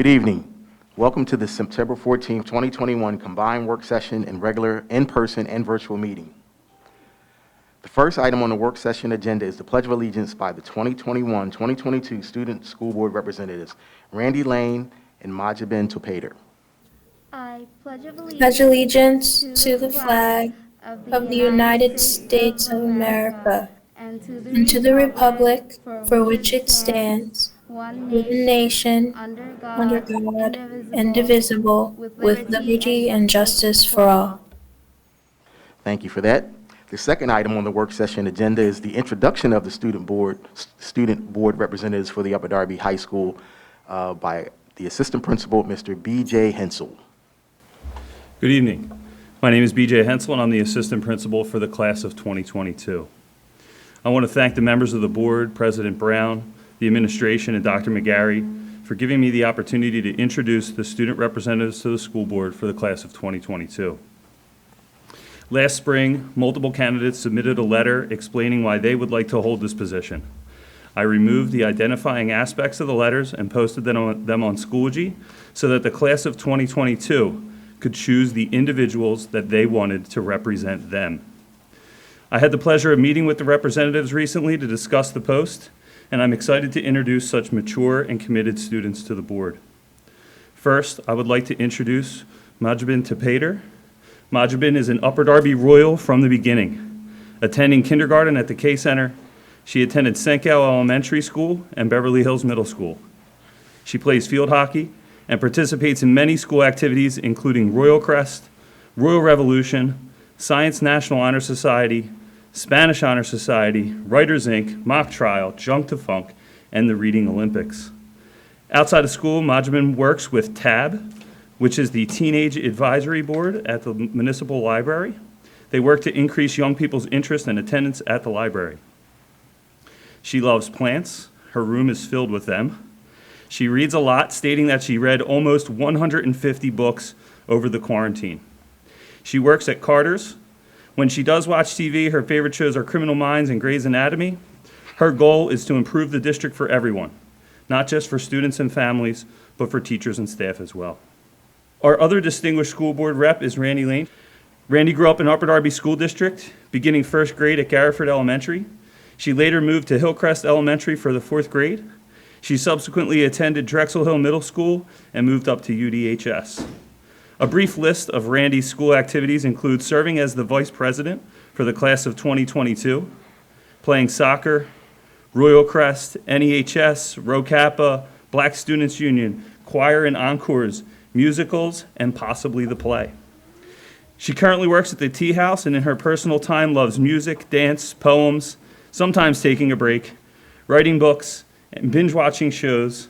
Good evening. Welcome to the September 14th, 2021 combined work session and regular in-person and virtual meeting. The first item on the work session agenda is the Pledge of Allegiance by the 2021-2022 Student School Board Representatives, Randi Lane and Mahjabin Topader. I pledge allegiance to the flag of the United States of America and to the republic for which it stands, one nation, under God, indivisible, with liberty and justice for all. Thank you for that. The second item on the work session agenda is the introduction of the student board representatives for the Upper Darby High School by the Assistant Principal, Mr. B.J. Hensel. Good evening. My name is B.J. Hensel, and I'm the Assistant Principal for the class of 2022. I want to thank the members of the board, President Brown, the administration, and Dr. McGarry for giving me the opportunity to introduce the student representatives to the school board for the class of 2022. Last spring, multiple candidates submitted a letter explaining why they would like to hold this position. I removed the identifying aspects of the letters and posted them on Schoology so that the class of 2022 could choose the individuals that they wanted to represent them. I had the pleasure of meeting with the representatives recently to discuss the post, and I'm excited to introduce such mature and committed students to the board. First, I would like to introduce Mahjabin Topader. Mahjabin is an Upper Darby Royal from the beginning. Attending kindergarten at the K Center, she attended Senkow Elementary School and Beverly Hills Middle School. She plays field hockey and participates in many school activities, including Royal Crest, Royal Revolution, Science National Honor Society, Spanish Honor Society, Writers Inc., Mock Trial, Junk to Funk, and the Reading Olympics. Outside of school, Mahjabin works with TAB, which is the Teenage Advisory Board at the Municipal Library. They work to increase young people's interest and attendance at the library. She loves plants. Her room is filled with them. She reads a lot, stating that she read almost 150 books over the quarantine. She works at Carter's. When she does watch TV, her favorite shows are Criminal Minds and Grey's Anatomy. Her goal is to improve the district for everyone, not just for students and families, but for teachers and staff as well. Our other distinguished school board rep is Randi Lane. Randi grew up in Upper Darby School District, beginning first grade at Garriford Elementary. She later moved to Hillcrest Elementary for the 4th grade. She subsequently attended Drexel Hill Middle School and moved up to UDHS. A brief list of Randi's school activities includes serving as the vice president for the class of 2022, playing soccer, Royal Crest, NEHS, Rho Kappa, Black Students Union, choir and encores, musicals, and possibly the play. She currently works at the Tea House and in her personal time loves music, dance, poems, sometimes taking a break, writing books, and binge-watching shows,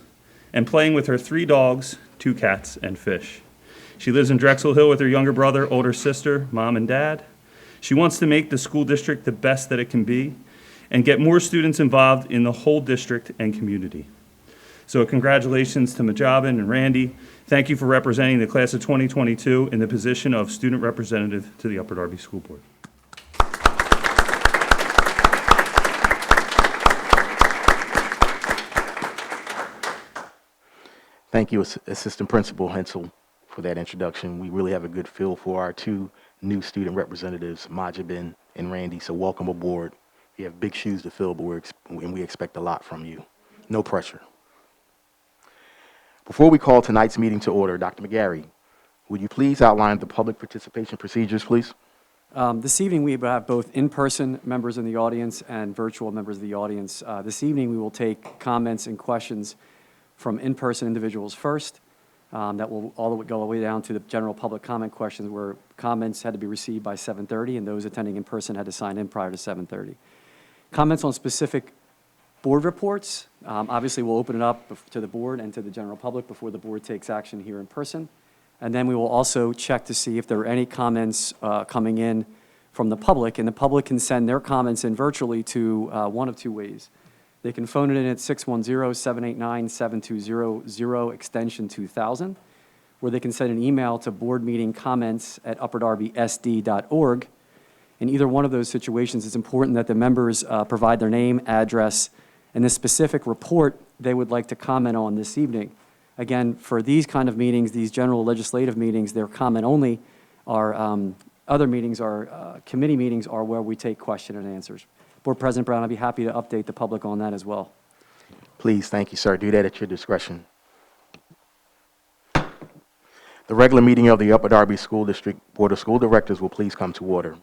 and playing with her 3 dogs, 2 cats, and fish. She lives in Drexel Hill with her younger brother, older sister, mom, and dad. She wants to make the school district the best that it can be and get more students involved in the whole district and community. So congratulations to Mahjabin and Randi. Thank you for representing the class of 2022 in the position of student representative to the Upper Darby School Board. Thank you, Assistant Principal Hensel, for that introduction. We really have a good feel for our 2 new student representatives, Mahjabin and Randi, so welcome aboard. You have big shoes to fill, but we expect a lot from you. No pressure. Before we call tonight's meeting to order, Dr. McGarry, would you please outline the public participation procedures, please? This evening, we have both in-person members in the audience and virtual members of the audience. This evening, we will take comments and questions from in-person individuals first. That will go all the way down to the general public comment questions, where comments had to be received by 7:30, and those attending in person had to sign in prior to 7:30. Comments on specific board reports, obviously we'll open it up to the board and to the general public before the board takes action here in person. And then we will also check to see if there are any comments coming in from the public, and the public can send their comments in virtually to one of 2 ways. They can phone it in at 610-789-7200, extension 2000, or they can send an email to boardmeetingcomments@upperdarbysd.org. In either one of those situations, it's important that the members provide their name, address, and the specific report they would like to comment on this evening. Again, for these kind of meetings, these general legislative meetings, they're comment only. Our other meetings are, committee meetings are where we take question and answers. Board President Brown, I'd be happy to update the public on that as well. Please, thank you, sir. Do that at your discretion. The regular meeting of the Upper Darby School District Board of School Directors will please come to order.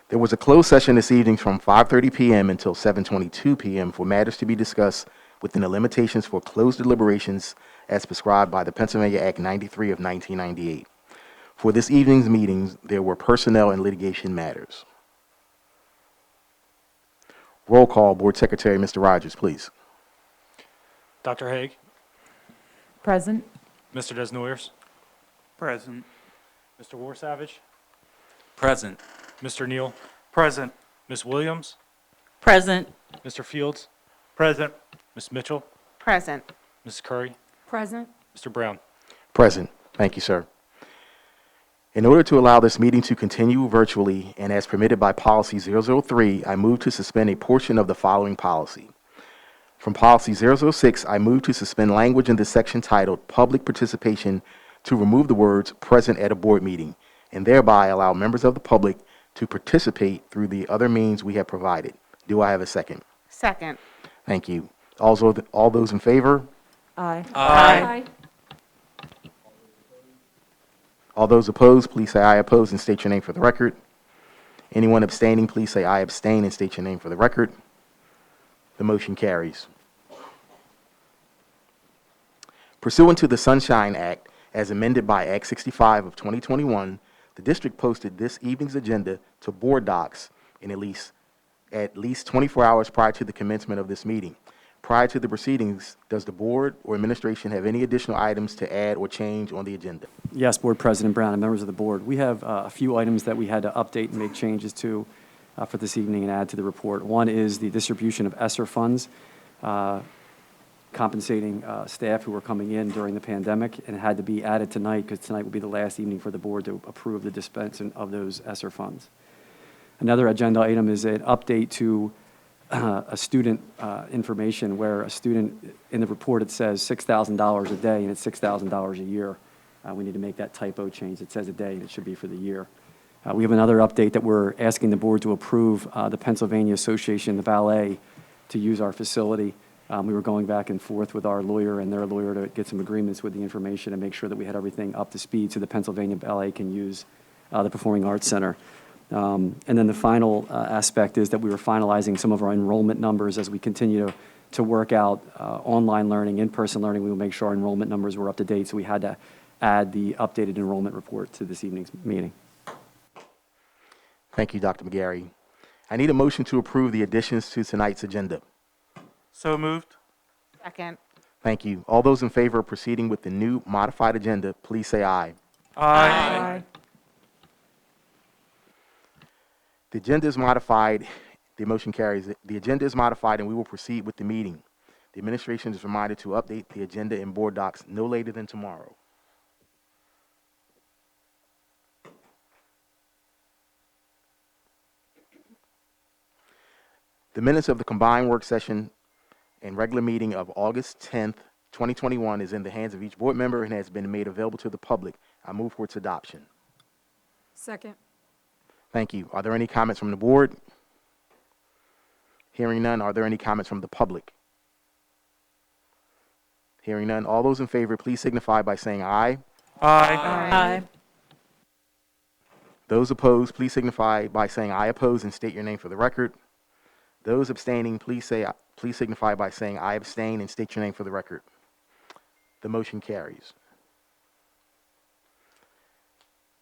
There was a closed session this evening from 5:30 p.m. until 7:22 p.m. for matters to be discussed within the limitations for closed deliberations as prescribed by the Pennsylvania Act 93 of 1998. For this evening's meetings, there were personnel and litigation matters. Roll call, Board Secretary, Mr. Rogers, please. Dr. Haig, Present. Mr. Desnoyers, Present. Mr. Warsavage, Present. Mr. Neal, Present. Ms. Williams, Present. Mr. Fields, Present. Ms. Mitchell, Present. Ms. Curry, Present. Mr. Brown. Present. Thank you, sir. In order to allow this meeting to continue virtually and as permitted by Policy 003, I move to suspend a portion of the following policy. From Policy 006, I move to suspend language in the section titled Public Participation to remove the words "present at a board meeting" and thereby allow members of the public to participate through the other means we have provided. Do I have a second? Second. Thank you. Also, all those in favor? Aye. Aye. All those opposed, please say "I oppose" and state your name for the record. Anyone abstaining, please say "I abstain" and state your name for the record. The motion carries. Pursuant to the Sunshine Act, as amended by Act 65 of 2021, the district posted this evening's agenda to board docs in at least 24 hours prior to the commencement of this meeting. Prior to the proceedings, does the board or administration have any additional items to add or change on the agenda? Yes, Board President Brown and members of the board. We have a few items that we had to update and make changes to for this evening and add to the report. One is the distribution of ESSER funds, compensating staff who were coming in during the pandemic, and it had to be added tonight because tonight will be the last evening for the board to approve the dispensing of those ESSER funds. Another agenda item is an update to a student information where a student, in the report it says $6,000 a day and it's $6,000 a year. We need to make that typo change. It says a day and it should be for the year. We have another update that we're asking the board to approve the Pennsylvania Association of Ballet to use our facility. We were going back and forth with our lawyer and their lawyer to get some agreements with the information and make sure that we had everything up to speed so the Pennsylvania Ballet can use the Performing Arts Center. And then the final aspect is that we were finalizing some of our enrollment numbers as we continue to work out online learning, in-person learning. We will make sure our enrollment numbers were up to date, so we had to add the updated enrollment report to this evening's meeting. Thank you, Dr. McGarry. I need a motion to approve the additions to tonight's agenda. So moved. Second. Thank you. All those in favor of proceeding with the new modified agenda, please say aye. Aye. The agenda is modified. The motion carries. The agenda is modified and we will proceed with the meeting. The administration is reminded to update the agenda in board docs no later than tomorrow. The minutes of the combined work session and regular meeting of August 10th, 2021 is in the hands of each board member and has been made available to the public. I move for its adoption. Second. Thank you. Are there any comments from the board? Hearing none, are there any comments from the public? Hearing none, all those in favor, please signify by saying aye. Aye. Those opposed, please signify by saying "I oppose" and state your name for the record. Those abstaining, please signify by saying "I abstain" and state your name for the record. The motion carries.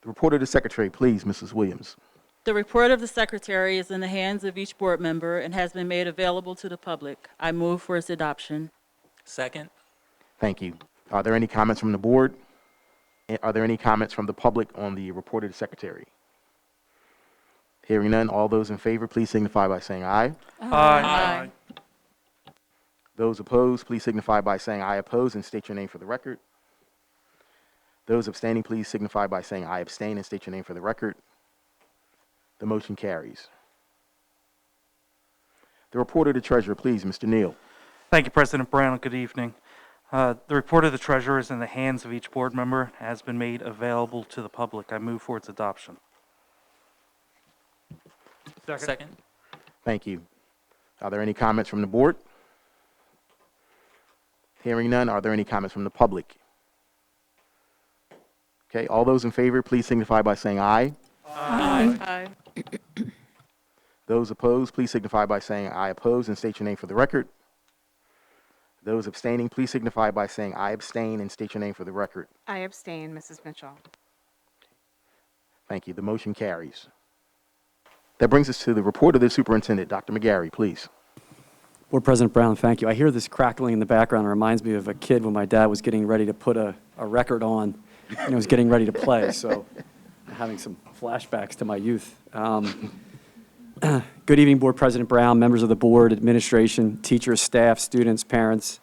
The report of the secretary, please, Mrs. Williams. The report of the secretary is in the hands of each board member and has been made available to the public. I move for its adoption. Second. Thank you. Are there any comments from the board? Are there any comments from the public on the report of the secretary? Hearing none, all those in favor, please signify by saying aye. Aye. Those opposed, please signify by saying "I oppose" and state your name for the record. Those abstaining, please signify by saying "I abstain" and state your name for the record. The motion carries. The report of the treasurer, please, Mr. Neal. Thank you, President Brown. Good evening. The report of the treasurer is in the hands of each board member and has been made available to the public. I move for its adoption. Second. Thank you. Are there any comments from the board? Hearing none, are there any comments from the public? Okay, all those in favor, please signify by saying aye. Aye. Those opposed, please signify by saying I oppose and state your name for the record. Those abstaining, please signify by saying I abstain and state your name for the record. I abstain, Mrs. Mitchell. Thank you. The motion carries. That brings us to the report of the superintendent. Dr. McGarry, please. Board President Brown, thank you. I hear this crackling in the background. It reminds me of a kid when my dad was getting ready to put a record on and was getting ready to play. So I'm having some flashbacks to my youth. Good evening, Board President Brown, members of the board, administration, teachers, staff, students, parents,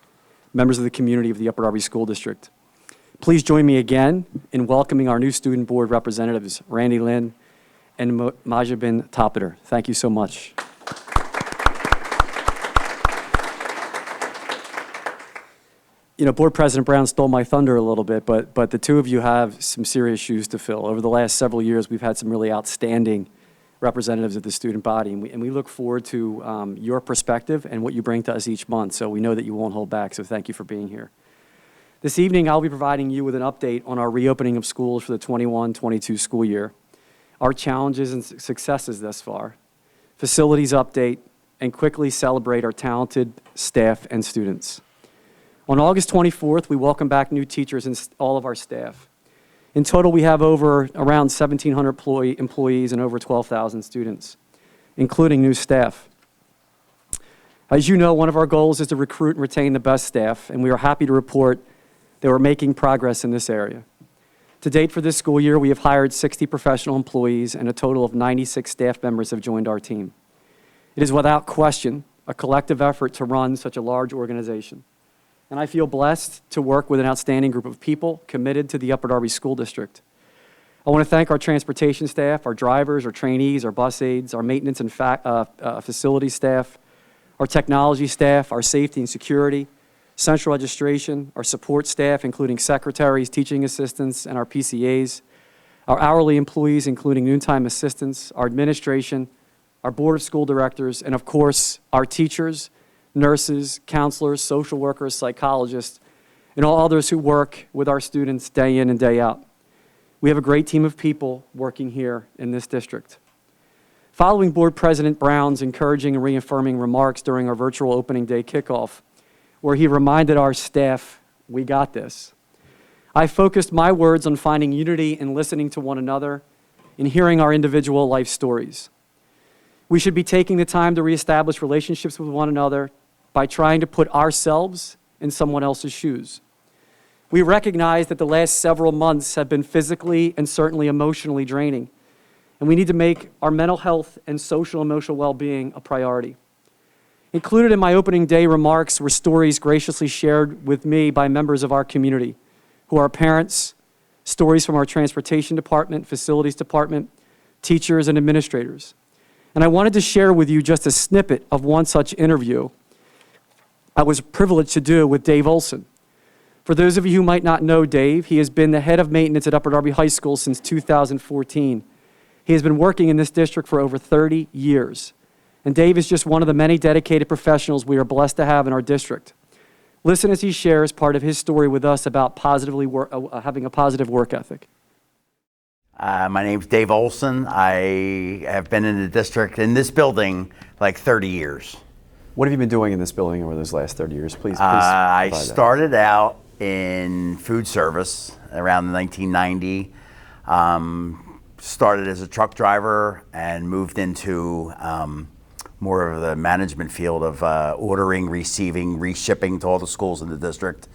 members of the community of the Upper Darby School District. Please join me again in welcoming our new student board representatives, Randi Lane and Mahjabin Topader. Thank you so much. You know, Board President Brown stole my thunder a little bit, but the two of you have some serious shoes to fill. Over the last several years, we've had some really outstanding representatives of the student body, and we look forward to your perspective and what you bring to us each month, so we know that you won't hold back, so thank you for being here. This evening, I'll be providing you with an update on our reopening of schools for the 21-22 school year, our challenges and successes thus far, facilities update, and quickly celebrate our talented staff and students. On August 24th, we welcome back new teachers and all of our staff. In total, we have around 1,700 employees and over 12,000 students, including new staff. As you know, one of our goals is to recruit and retain the best staff, and we are happy to report that we're making progress in this area. To date for this school year, we have hired 60 professional employees, and a total of 96 staff members have joined our team. It is without question a collective effort to run such a large organization. And I feel blessed to work with an outstanding group of people committed to the Upper Darby School District. I want to thank our transportation staff, our drivers, our trainees, our bus aides, our maintenance and facility staff, our technology staff, our safety and security, central registration, our support staff, including secretaries, teaching assistants, and our PCAs, our hourly employees, including noontime assistants, our administration, our board of school directors, and of course, our teachers, nurses, counselors, social workers, psychologists, and all others who work with our students day in and day out. We have a great team of people working here in this district. Following Board President Brown's encouraging and reaffirming remarks during our virtual opening day kickoff, where he reminded our staff, we got this, I focused my words on finding unity and listening to one another and hearing our individual life stories. We should be taking the time to reestablish relationships with one another by trying to put ourselves in someone else's shoes. We recognize that the last several months have been physically and certainly emotionally draining, and we need to make our mental health and social emotional well-being a priority. Included in my opening day remarks were stories graciously shared with me by members of our community, who are parents, stories from our transportation department, facilities department, teachers, and administrators. And I wanted to share with you just a snippet of one such interview I was privileged to do with Dave Olson. For those of you who might not know Dave, he has been the head of maintenance at Upper Darby High School since 2014. He has been working in this district for over 30 years. And Dave is just one of the many dedicated professionals we are blessed to have in our district. Listen as he shares part of his story with us about having a positive work ethic. My name's Dave Olson. I have been in the district, in this building, like 30 years. What have you been doing in this building over those last 30 years? Please I provide that. started out in food service around 1990. Started as a truck driver and moved into more of the management field of ordering, receiving, reshipping to all the schools in the district.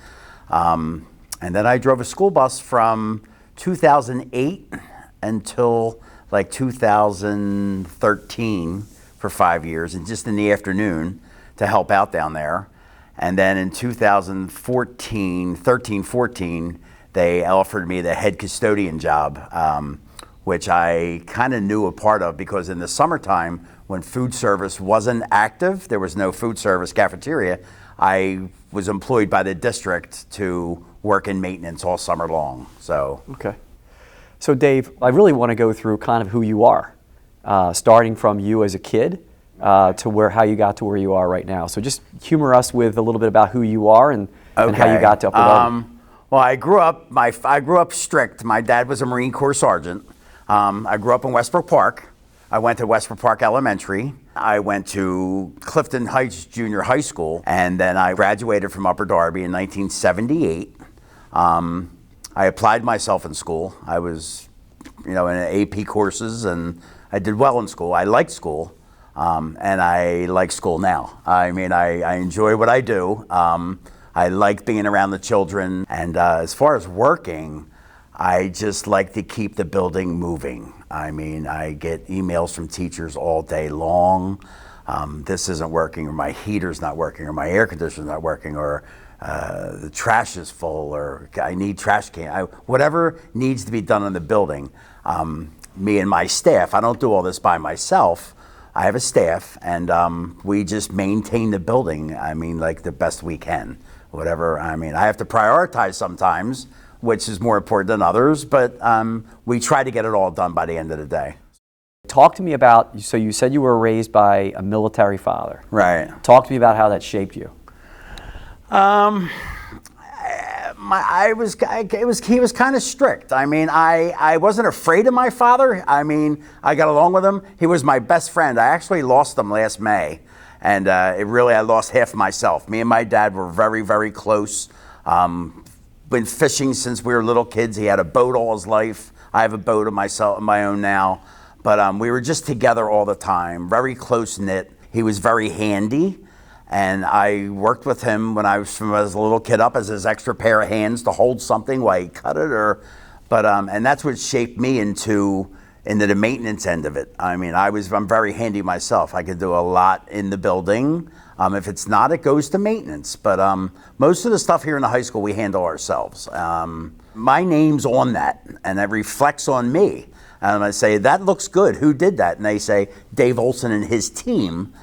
And then I drove a school bus from 2008 until like 2013 for 5 years, and just in the afternoon to help out down there. And then in 2014, they offered me the head custodian job, which I kind of knew a part of because in the summertime, when food service wasn't active, there was no food service cafeteria, I was employed by the district to work in maintenance all summer long. So, Okay. So Dave, I really want to go through kind of who you are, starting from you as a kid to how you got to where you are right now. So just humor us with a little bit about who you are and how you got to Upper Darby. Well, I grew up strict. My dad was a Marine Corps sergeant. I grew up in Westbrook Park. I went to Westbrook Park Elementary. I went to Clifton Heights Junior High School, and then I graduated from Upper Darby in 1978. I applied myself in school. I was, in AP courses, and I did well in school. I liked school, and I like school now. I mean, I enjoy what I do. I like being around the children, and as far as working, I just like to keep the building moving. I mean, I get emails from teachers all day long. This isn't working, or my heater's not working, or my air conditioner's not working, or the trash is full, or I need trash can. Whatever needs to be done in the building, me and my staff, I don't do all this by myself. I have a staff, and we just maintain the building, like the best we can. Whatever, I have to prioritize sometimes, which is more important than others, but we try to get it all done by the end of the day. Talk to me about, so you said you were raised by a military father. Right. Talk to me about how that shaped you. He was kind of strict. I wasn't afraid of my father. I got along with him. He was my best friend. I actually lost him last May. And I lost half of myself. Me and my dad were very, very close. Been fishing since we were little kids. He had a boat all his life. I have a boat of my own now. But we were just together all the time, very close knit. He was very handy. And I worked with him when I was as a little kid up as his extra pair of hands to hold something while he cut it. And that's what shaped me into the maintenance end of it. I'm very handy myself. I could do a lot in the building. If it's not, it goes to maintenance. But most of the stuff here in the high school, we handle ourselves. My name's on that, and it reflects on me. And I say, that looks good. Who did that? And they say, Dave Olson and his team.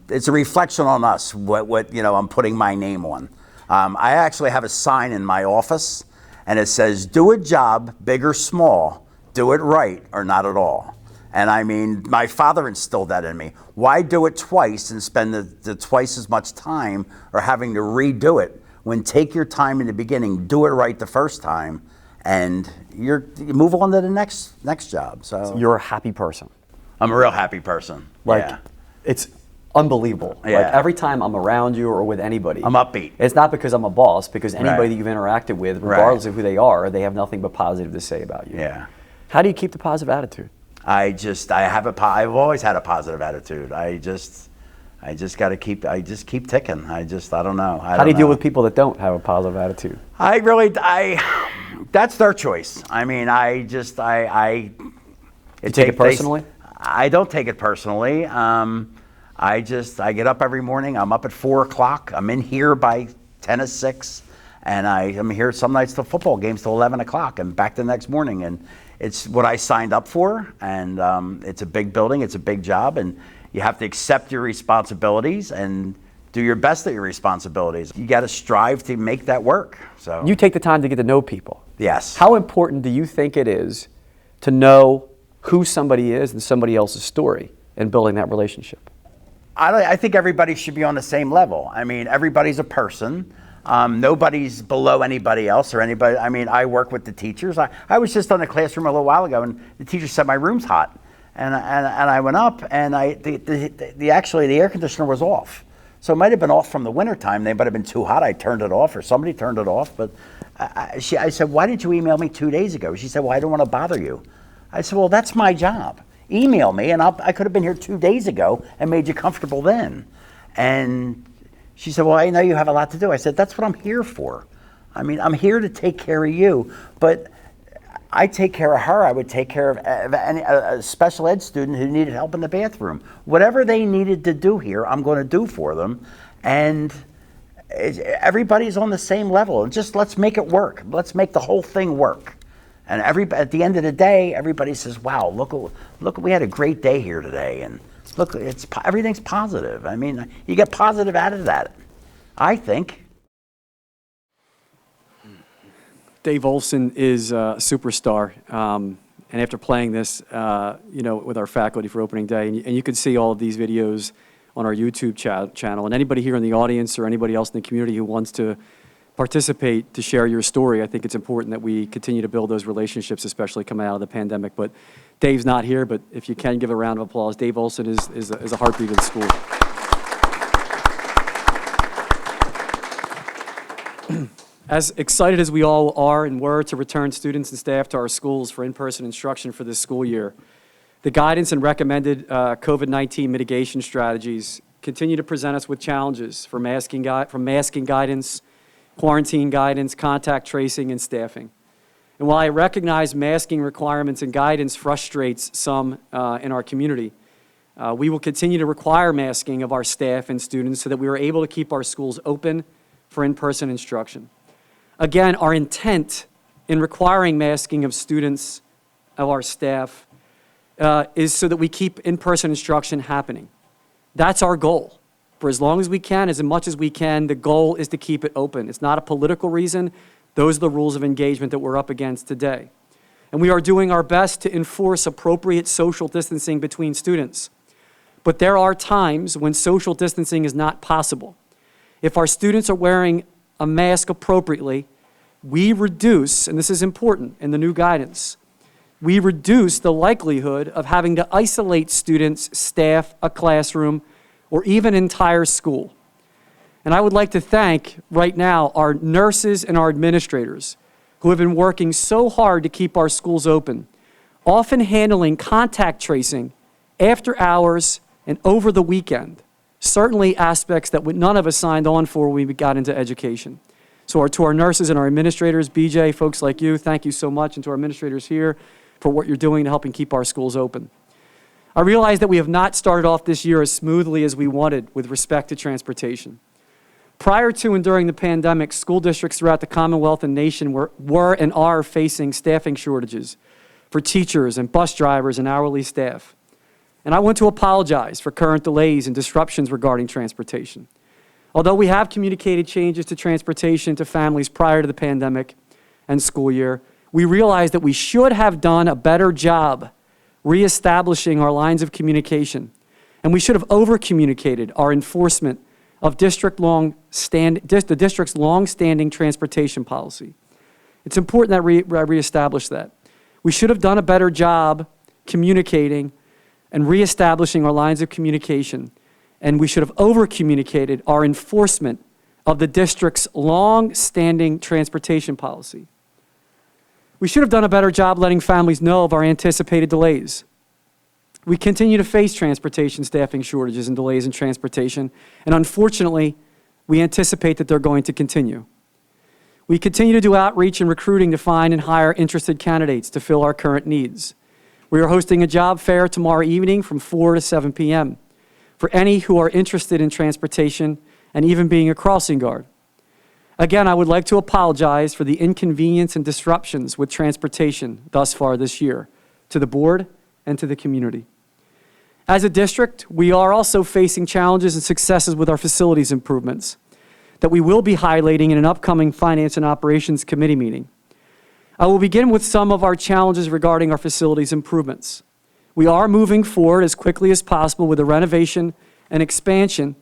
It's a reflection on us, what I'm putting my name on. I actually have a sign in my office, and it says, do a job, big or small, do it right or not at all. And my father instilled that in me. Why do it twice and spend the twice as much time or having to redo it when take your time in the beginning, do it right the first time, and you move on to the next job. So you're a happy person. I'm a real happy person. Yeah. It's unbelievable. Yeah. Like every time I'm around you or with anybody, I'm upbeat. It's not because I'm a boss, because anybody Right. that you've interacted with, regardless Right. of who they are, they have nothing but positive to say about you. Yeah. How do you keep the positive attitude? I've always had a positive attitude. I just keep ticking. I don't know. How do you deal with people that don't have a positive attitude? That's their choice. You take it personally? I don't take it personally. I get up every morning. I'm up at 4 o'clock. I'm in here by 10 to 6. And I'm here some nights till football games till 11 o'clock and back the next morning. And it's what I signed up for. And it's a big building. It's a big job. And you have to accept your responsibilities and do your best at your responsibilities. You got to strive to make that work. So You take the time to get to know people. Yes. How important do you think it is to know who somebody is and somebody else's story in building that relationship? I think everybody should be on the same level. Everybody's a person. Nobody's below anybody else or anybody. I work with the teachers. I was just in a classroom a little while ago, and the teacher said my room's hot, and I went up, and the air conditioner was off, so it might have been off from the winter time. They might have been too hot. I turned it off, or somebody turned it off. But I said, why didn't you email me 2 days ago? She said, well, I don't want to bother you. I said, well, that's my job. Email me, and I could have been here 2 days ago and made you comfortable then. And she said, well, I know you have a lot to do. I said, that's what I'm here for. I'm here to take care of you, but I take care of her. I would take care of a special ed student who needed help in the bathroom. Whatever they needed to do here, I'm going to do for them. And everybody's on the same level. Just let's make it work. Let's make the whole thing work. And at the end of the day, everybody says, wow, look, we had a great day here today. And look, everything's positive. I mean, you get positive out of that, I think. Dave Olson is a superstar. And after playing this, with our faculty for opening day, and you can see all of these videos on our YouTube channel. And anybody here in the audience or anybody else in the community who wants to participate to share your story, I think it's important that we continue to build those relationships, especially coming out of the pandemic. But Dave's not here, but if you can give a round of applause, Dave Olson is a heartbeat of the school. As excited as we all are and were to return students and staff to our schools for in-person instruction for this school year, the guidance and recommended COVID-19 mitigation strategies continue to present us with challenges from masking guidance, quarantine guidance, contact tracing, and staffing. And while I recognize masking requirements and guidance frustrates some in our community, we will continue to require masking of our staff and students so that we are able to keep our schools open for in-person instruction. Again, our intent in requiring masking of students, of our staff, is so that we keep in-person instruction happening. That's our goal. For as long as we can, as much as we can, the goal is to keep it open. It's not a political reason. Those are the rules of engagement that we're up against today. And we are doing our best to enforce appropriate social distancing between students. But there are times when social distancing is not possible. If our students are wearing a mask appropriately, we reduce, and this is important in the new guidance, we reduce the likelihood of having to isolate students, staff, a classroom, or even entire school. And I would like to thank right now our nurses and our administrators who have been working so hard to keep our schools open, often handling contact tracing after hours and over the weekend, certainly aspects that none of us signed on for when we got into education. So to our nurses and our administrators, BJ, folks like you, thank you so much, and to our administrators here for what you're doing to helping keep our schools open. I realize that we have not started off this year as smoothly as we wanted with respect to transportation. Prior to and during the pandemic, school districts throughout the Commonwealth and nation were and are facing staffing shortages for teachers and bus drivers and hourly staff. And I want to apologize for current delays and disruptions regarding transportation. Although we have communicated changes to transportation to families prior to the pandemic and school year, we realize that we should have done a better job reestablishing our lines of communication, and we should have over-communicated our enforcement of the district's long-standing transportation policy. It's important that we reestablish that. We should have done a better job communicating and reestablishing our lines of communication, and we should have over-communicated our enforcement of the district's long-standing transportation policy. We should have done a better job letting families know of our anticipated delays. We continue to face transportation staffing shortages and delays in transportation, and unfortunately, we anticipate that they're going to continue. We continue to do outreach and recruiting to find and hire interested candidates to fill our current needs. We are hosting a job fair tomorrow evening from 4 to 7 p.m. for any who are interested in transportation and even being a crossing guard. Again, I would like to apologize for the inconvenience and disruptions with transportation thus far this year to the board and to the community. As a district, we are also facing challenges and successes with our facilities improvements that we will be highlighting in an upcoming Finance and Operations Committee meeting. I will begin with some of our challenges regarding our facilities improvements. We are moving forward as quickly as possible with a renovation and expansion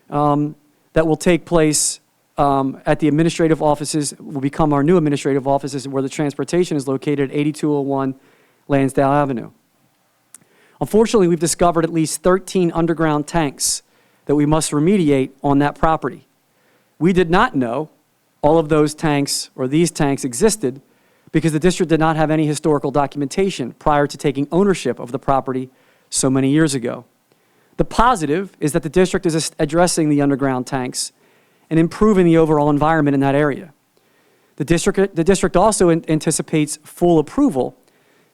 that will take place at the administrative offices, will become our new administrative offices where the transportation is located at 8201 Lansdale Avenue. Unfortunately, we've discovered at least 13 underground tanks that we must remediate on that property. We did not know all of those tanks or these tanks existed because the district did not have any historical documentation prior to taking ownership of the property so many years ago. The positive is that the district is addressing the underground tanks and improving the overall environment in that area. The district also anticipates full approval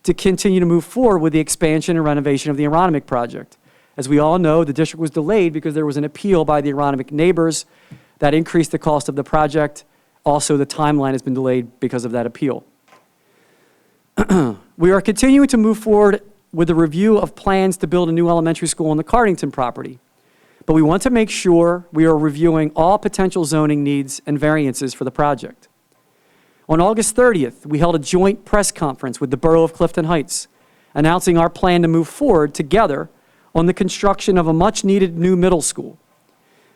to continue to move forward with the expansion and renovation of the Aeronautics project. As we all know, the district was delayed because there was an appeal by the Aeronautics neighbors that increased the cost of the project. Also, the timeline has been delayed because of that appeal. We are continuing to move forward with a review of plans to build a new elementary school on the Cardington property. But we want to make sure we are reviewing all potential zoning needs and variances for the project. On August 30th, we held a joint press conference with the Borough of Clifton Heights, announcing our plan to move forward together on the construction of a much-needed new middle school.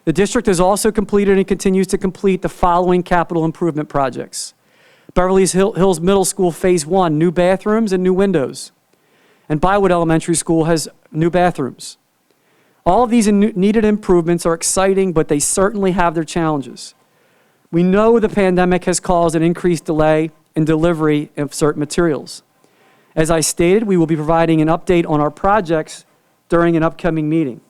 The district has also completed and continues to complete the following capital improvement projects: Beverly Hills Middle School Phase 1, new bathrooms and new windows. And Bywood Elementary School has new bathrooms. All of these needed improvements are exciting, but they certainly have their challenges. We know the pandemic has caused an increased delay in delivery of certain materials. As I stated, we will be providing an update on our projects during an upcoming meeting.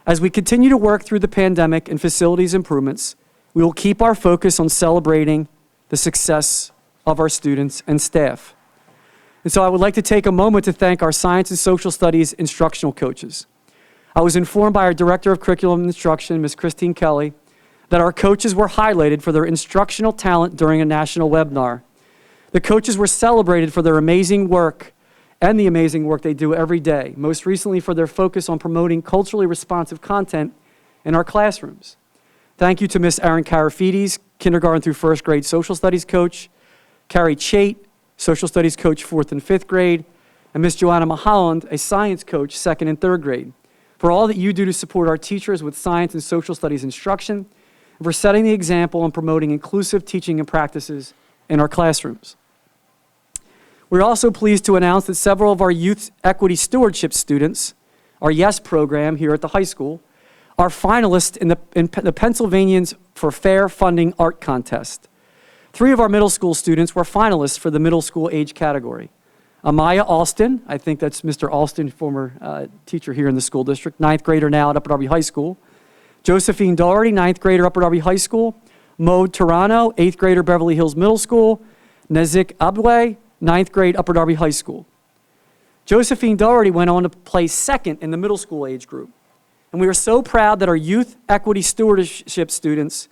As we continue to work through the pandemic and facilities improvements, we will keep our focus on celebrating the success of our students and staff. And so I would like to take a moment to thank our science and social studies instructional coaches. I was informed by our Director of Curriculum and Instruction, Ms. Christine Kelly, that our coaches were highlighted for their instructional talent during a national webinar. The coaches were celebrated for their amazing work and the amazing work they do every day, most recently for their focus on promoting culturally responsive content in our classrooms. Thank you to Ms. Erin Karafides, kindergarten through first grade social studies coach, Carrie Chait, social studies coach 4th and 5th grade, and Ms. Joanna Maholland, a science coach 2nd and 3rd grade, for all that you do to support our teachers with science and social studies instruction, and for setting the example and promoting inclusive teaching and practices in our classrooms. We're also pleased to announce that several of our youth equity stewardship students, our YES program here at the high school, are finalists in the Pennsylvanians for Fair Funding Art Contest. 3 of our middle school students were finalists for the middle school age category. Amaya Alston, I think that's Mr. Alston, former teacher here in the school district, 9th grader now at Upper Darby High School. Josephine Doherty, 9th grader, Upper Darby High School. Mode Tarano, 8th grader, Beverly Hills Middle School. Nezik Abwe, 9th grade, Upper Darby High School. Josephine Doherty went on to place 2nd in the middle school age group. And we are so proud that our youth equity stewardship students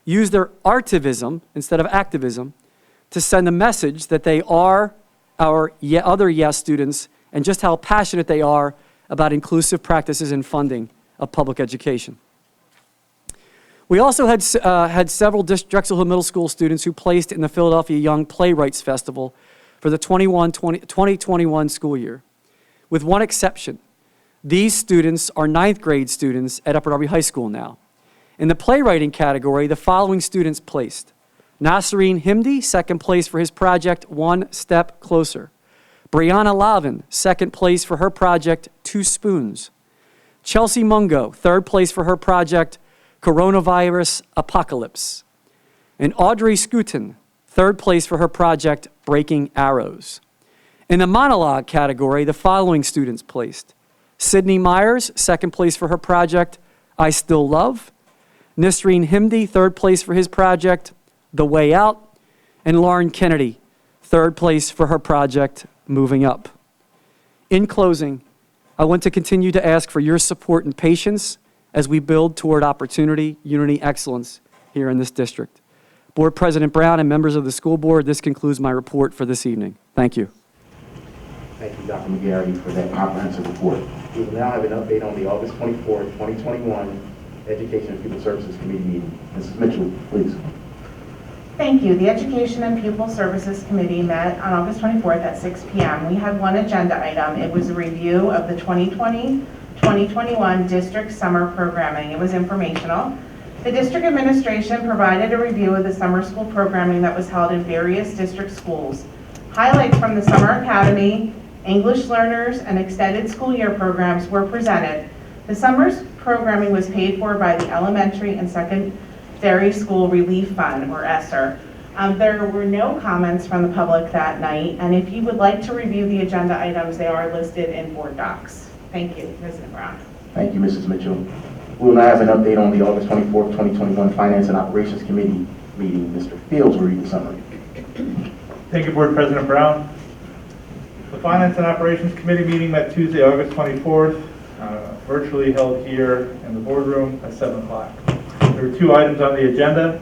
use their artivism instead of activism to send a message that they are our other YES students and just how passionate they are about inclusive practices and funding of public education. We also had several Drexel Hill Middle School students who placed in the Philadelphia Young Playwrights Festival for the 2021 school year, with one exception. These students are 9th grade students at Upper Darby High School now. In the playwriting category, the following students placed: Nasreen Himdi, 2nd place for his project, One Step Closer. Brianna Lavin, 2nd place for her project, Two Spoons. Chelsea Mungo, 3rd place for her project, Coronavirus Apocalypse. And Audrey Scooten, 3rd place for her project, Breaking Arrows. In the monologue category, the following students placed: Sydney Myers, 2nd place for her project, I Still Love. Nisreen Himdi, 3rd place for his project, The Way Out. And Lauren Kennedy, 3rd place for her project, Moving Up. In closing, I want to continue to ask for your support and patience as we build toward opportunity, unity, excellence here in this district. Board President Brown and members of the school board, this concludes my report for this evening. Thank you. Thank you, Dr. McGarry, for that comprehensive report. We will now have an update on the August 24, 2021 Education and Pupil Services Committee meeting. Mrs. Mitchell, please. Thank you. The Education and Pupil Services Committee met on August 24th at 6 p.m. We had one agenda item. It was a review of the 2020-2021 district summer programming. It was informational. The district administration provided a review of the summer school programming that was held in various district schools. Highlights from the Summer Academy, English Learners, and Extended School Year programs were presented. The summer's programming was paid for by the Elementary and Secondary School Relief Fund, or ESSER. There were no comments from the public that night, and if you would like to review the agenda items, they are listed in board docs. Thank you, President Brown. Thank you, Mrs. Mitchell. We will now have an update on the August 24th, 2021 Finance and Operations Committee meeting. Mr. Fields will read the summary. Thank you, Board President Brown. The Finance and Operations Committee meeting met Tuesday, August 24th, virtually held here in the boardroom at 7 o'clock. There were 2 items on the agenda.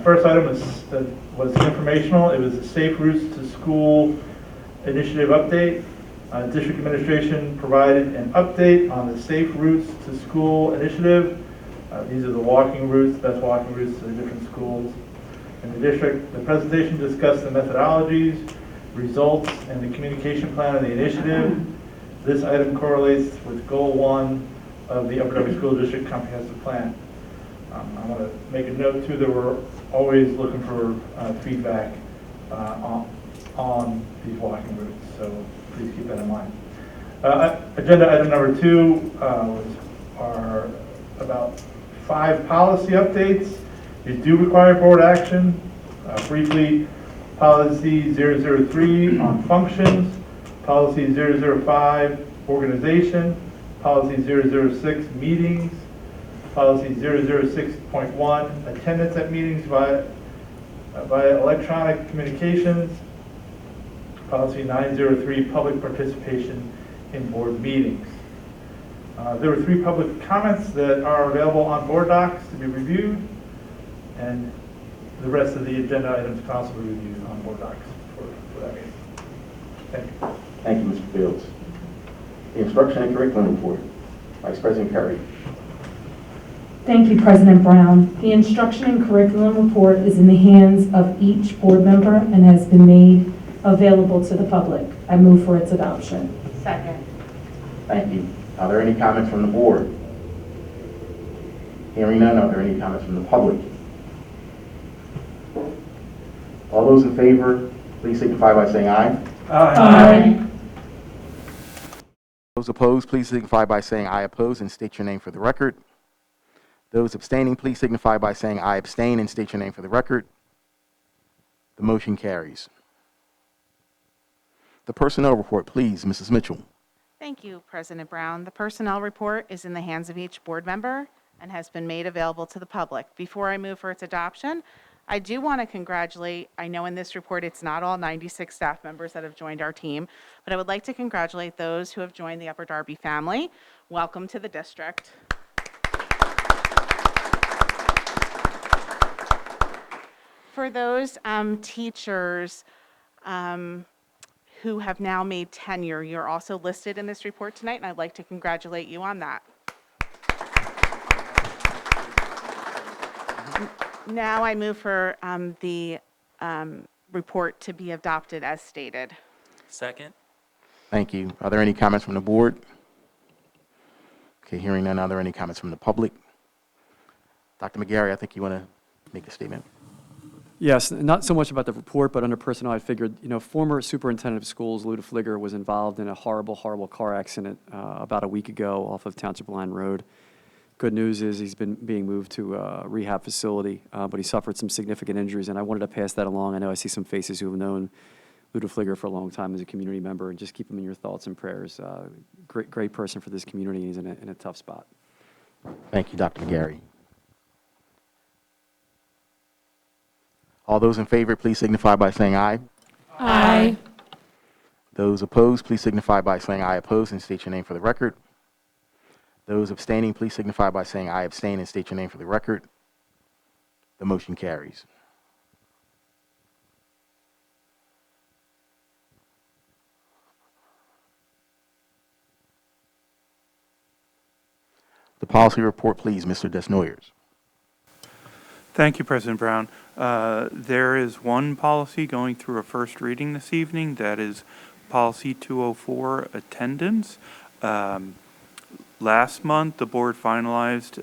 First item was informational. It was the Safe Routes to School Initiative update. District administration provided an update on the Safe Routes to School Initiative. These are the walking routes, best walking routes to the different schools in the district. The presentation discussed the methodologies, results, and the communication plan of the initiative. This item correlates with Goal 1 of the Upper Darby School District Comprehensive Plan. I want to make a note too that we're always looking for feedback on these walking routes, so please keep that in mind. Agenda item number 2 are about 5 policy updates. These do require board action. Briefly, policy 003 on functions, policy 005 organization, policy 006 meetings, policy 006.1 attendance at meetings via electronic communications, policy 903 public participation in board meetings. There were 3 public comments that are available on board docs to be reviewed, and the rest of the agenda items can also be reviewed on board docs for that meeting. Thank you. Thank you, Mr. Fields. The instruction and curriculum report, Vice President Curry. Thank you, President Brown. The instruction and curriculum report is in the hands of each board member and has been made available to the public. I move for its adoption. Second. Thank you. Are there any comments from the board? Hearing none, are there any comments from the public? All those in favor, please signify by saying aye. Aye. Those opposed, please signify by saying I oppose and state your name for the record. Those abstaining, please signify by saying I abstain and state your name for the record. The motion carries. The personnel report, please, Mrs. Mitchell. Thank you, President Brown. The personnel report is in the hands of each board member and has been made available to the public. Before I move for its adoption, I do want to congratulate, I know in this report it's not all 96 staff members that have joined our team, but I would like to congratulate those who have joined the Upper Darby family. Welcome to the district. For those teachers who have now made tenure, you're also listed in this report tonight, and I'd like to congratulate you on that. Now I move for the report to be adopted as stated. Second. Thank you. Are there any comments from the board? Okay, hearing none, are there any comments from the public? Dr. McGarry, I think you want to make a statement. Yes, not so much about the report, but under personnel, I figured, former superintendent of schools, Luda Fligger, was involved in a horrible, horrible car accident about a week ago off of Township Line Road. Good news is he's been being moved to a rehab facility, but he suffered some significant injuries, and I wanted to pass that along. I know I see some faces who have known Luda Fligger for a long time as a community member, and just keep him in your thoughts and prayers. Great person for this community, and he's in a tough spot. Thank you, Dr. McGarry. All those in favor, please signify by saying aye. Aye. Those opposed, please signify by saying I oppose and state your name for the record. Those abstaining, please signify by saying I abstain and state your name for the record. The motion carries. The policy report, please, Mr. Desnoyers. Thank you, President Brown. There is one policy going through a first reading this evening. That is Policy 204, attendance. Last month, the board finalized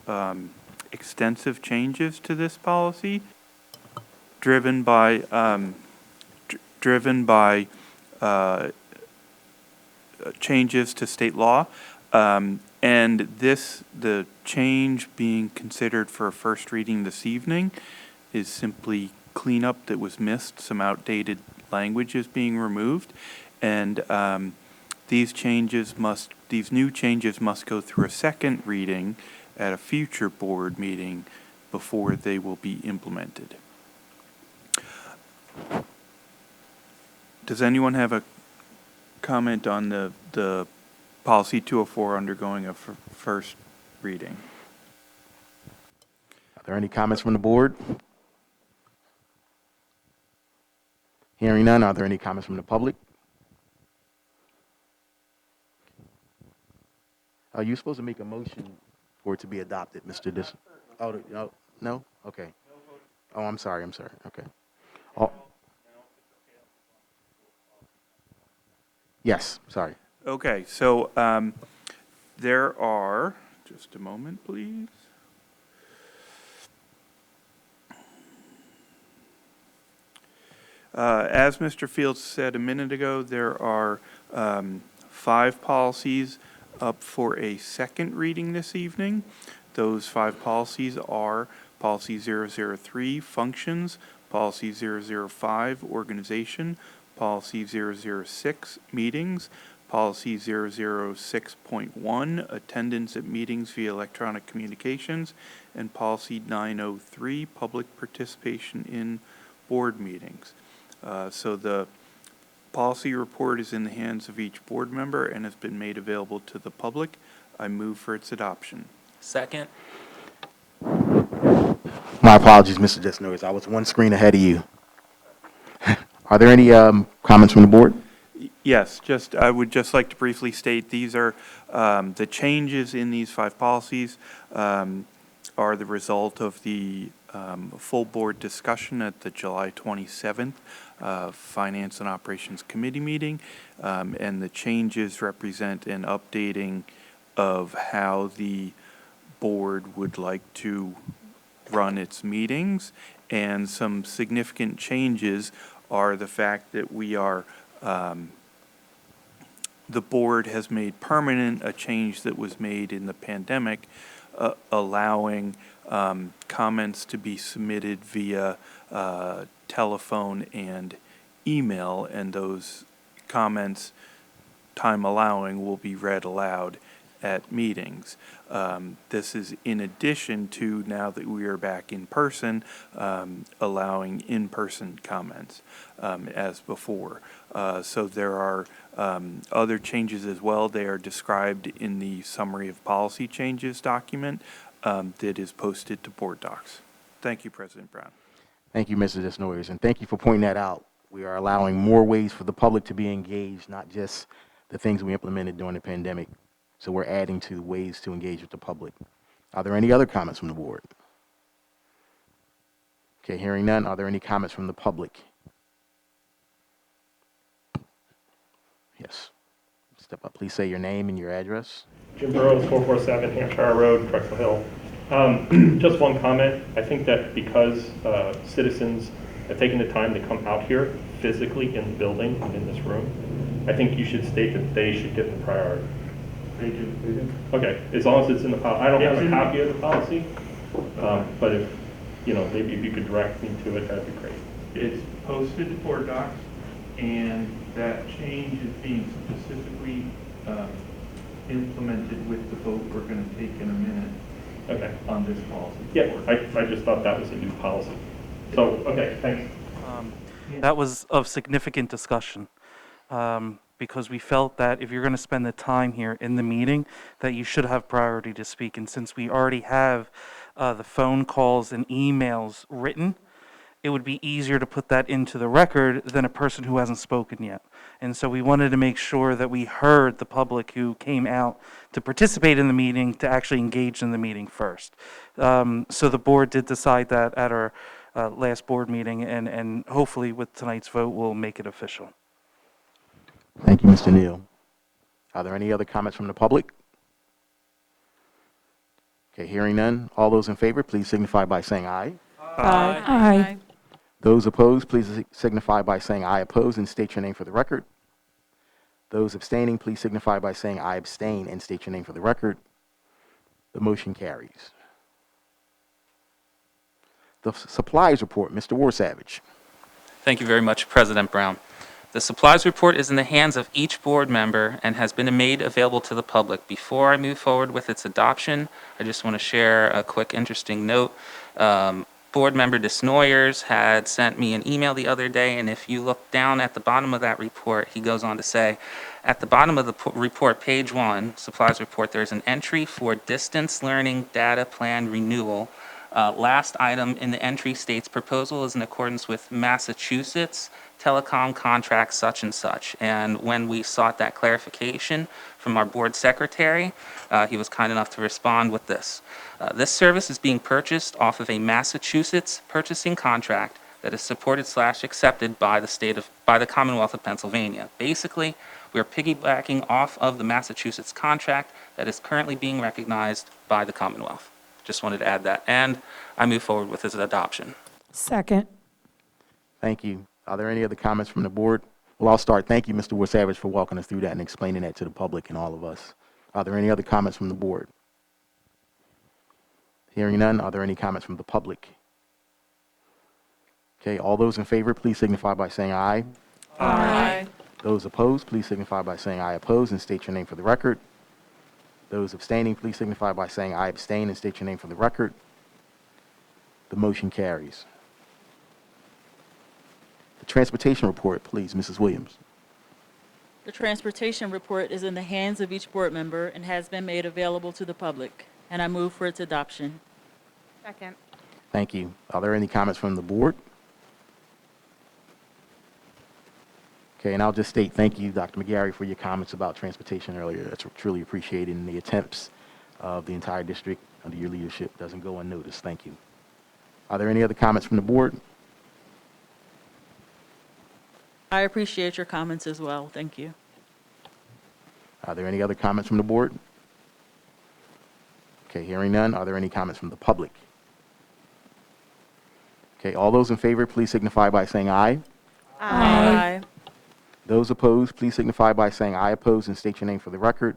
extensive changes to this policy, driven by changes to state law. And the change being considered for a first reading this evening is simply cleanup that was missed, some outdated language is being removed, and these new changes must go through a second reading at a future board meeting before they will be implemented. Does anyone have a comment on the Policy 204 undergoing a first reading? Are there any comments from the board? Hearing none, are there any comments from the public? Are you supposed to make a motion for it to be adopted, Mr. Dis? Oh, no, no? Okay. Oh, I'm sorry, okay. Oh. Yes, sorry. Okay, so there are, just a moment, please. As Mr. Fields said a minute ago, there are 5 policies up for a second reading this evening. Those 5 policies are Policy 003, Functions, Policy 005, Organization, Policy 006, Meetings, Policy 006.1, Attendance at Meetings via Electronic Communications, and Policy 903, Public Participation in Board Meetings. So the policy report is in the hands of each board member and has been made available to the public. I move for its adoption. Second. My apologies, Mr. Desnoyers. I was one screen ahead of you. Are there any comments from the board? Yes, I would just like to briefly state these are the changes in these 5 policies are the result of the full board discussion at the July 27th Finance and Operations Committee meeting, and the changes represent an updating of how the board would like to run its meetings, and some significant changes are the fact that we are the board has made permanent a change that was made in the pandemic, allowing comments to be submitted via telephone and email, and those comments, time allowing, will be read aloud at meetings. This is in addition to, now that we are back in person, allowing in-person comments as before. So there are other changes as well. They are described in the summary of policy changes document that is posted to board docs. Thank you, President Brown. Thank you, Mr. Desnoyers, and thank you for pointing that out. We are allowing more ways for the public to be engaged, not just the things we implemented during the pandemic. So we're adding to ways to engage with the public. Are there any other comments from the board? Okay, hearing none, are there any comments from the public? Yes. Step up, please say your name and your address. Jim Burrows, 447 Hampshire Road, Drexel Hill. Just one comment. I think that because citizens have taken the time to come out here physically in the building, in this room, I think you should state that they should get the priority. They do. Okay, as long as it's in the policy. I don't have a copy of the policy, but if, maybe if you could direct me to it, that'd be great. It's posted to board docs, and that change is being specifically implemented with the vote we're going to take in a minute. Okay. On this policy. Yeah, I just thought that was a new policy. So, okay, thanks. That was of significant discussion, because we felt that if you're going to spend the time here in the meeting, that you should have priority to speak. And since we already have the phone calls and emails written, it would be easier to put that into the record than a person who hasn't spoken yet. And so we wanted to make sure that we heard the public who came out to participate in the meeting to actually engage in the meeting first. So the board did decide that at our last board meeting, and hopefully with tonight's vote, we'll make it official. Thank you, Mr. Neal. Are there any other comments from the public? Okay, hearing none. All those in favor, please signify by saying aye. Aye. Aye. Those opposed, please signify by saying I oppose and state your name for the record. Those abstaining, please signify by saying I abstain and state your name for the record. The motion carries. The supplies report, Mr. Warsavage. Thank you very much, President Brown. The supplies report is in the hands of each board member and has been made available to the public. Before I move forward with its adoption, I just want to share a quick interesting note. Board member Desnoyers had sent me an email the other day, and if you look down at the bottom of that report, he goes on to say, at the bottom of the report, page 1, supplies report, there's an entry for distance learning data plan renewal. Last item in the entry states proposal is in accordance with Massachusetts telecom contract such and such. And when we sought that clarification from our board secretary, he was kind enough to respond with this. This service is being purchased off of a Massachusetts purchasing contract that is supported/accepted by the Commonwealth of Pennsylvania. Basically, we are piggybacking off of the Massachusetts contract that is currently being recognized by the Commonwealth. Just wanted to add that, and I move forward with its adoption. Second. Thank you. Are there any other comments from the board? Well, I'll start. Thank you, Mr. Wood-Savage, for walking us through that and explaining that to the public and all of us. Are there any other comments from the board? Hearing none, are there any comments from the public? Okay, all those in favor, please signify by saying aye. Aye. Those opposed, please signify by saying I oppose and state your name for the record. Those abstaining, please signify by saying I abstain and state your name for the record. The motion carries. The transportation report, please, Mrs. Williams. The transportation report is in the hands of each board member and has been made available to the public, and I move for its adoption. Second. Thank you. Are there any comments from the board? Okay, and I'll just state thank you, Dr. McGarry, for your comments about transportation earlier. That's truly appreciated, and the attempts of the entire district under your leadership doesn't go unnoticed. Thank you. Are there any other comments from the board? I appreciate your comments as well. Thank you. Are there any other comments from the board? Okay, hearing none, are there any comments from the public? Okay, all those in favor, please signify by saying aye. Aye. Those opposed, please signify by saying I oppose and state your name for the record.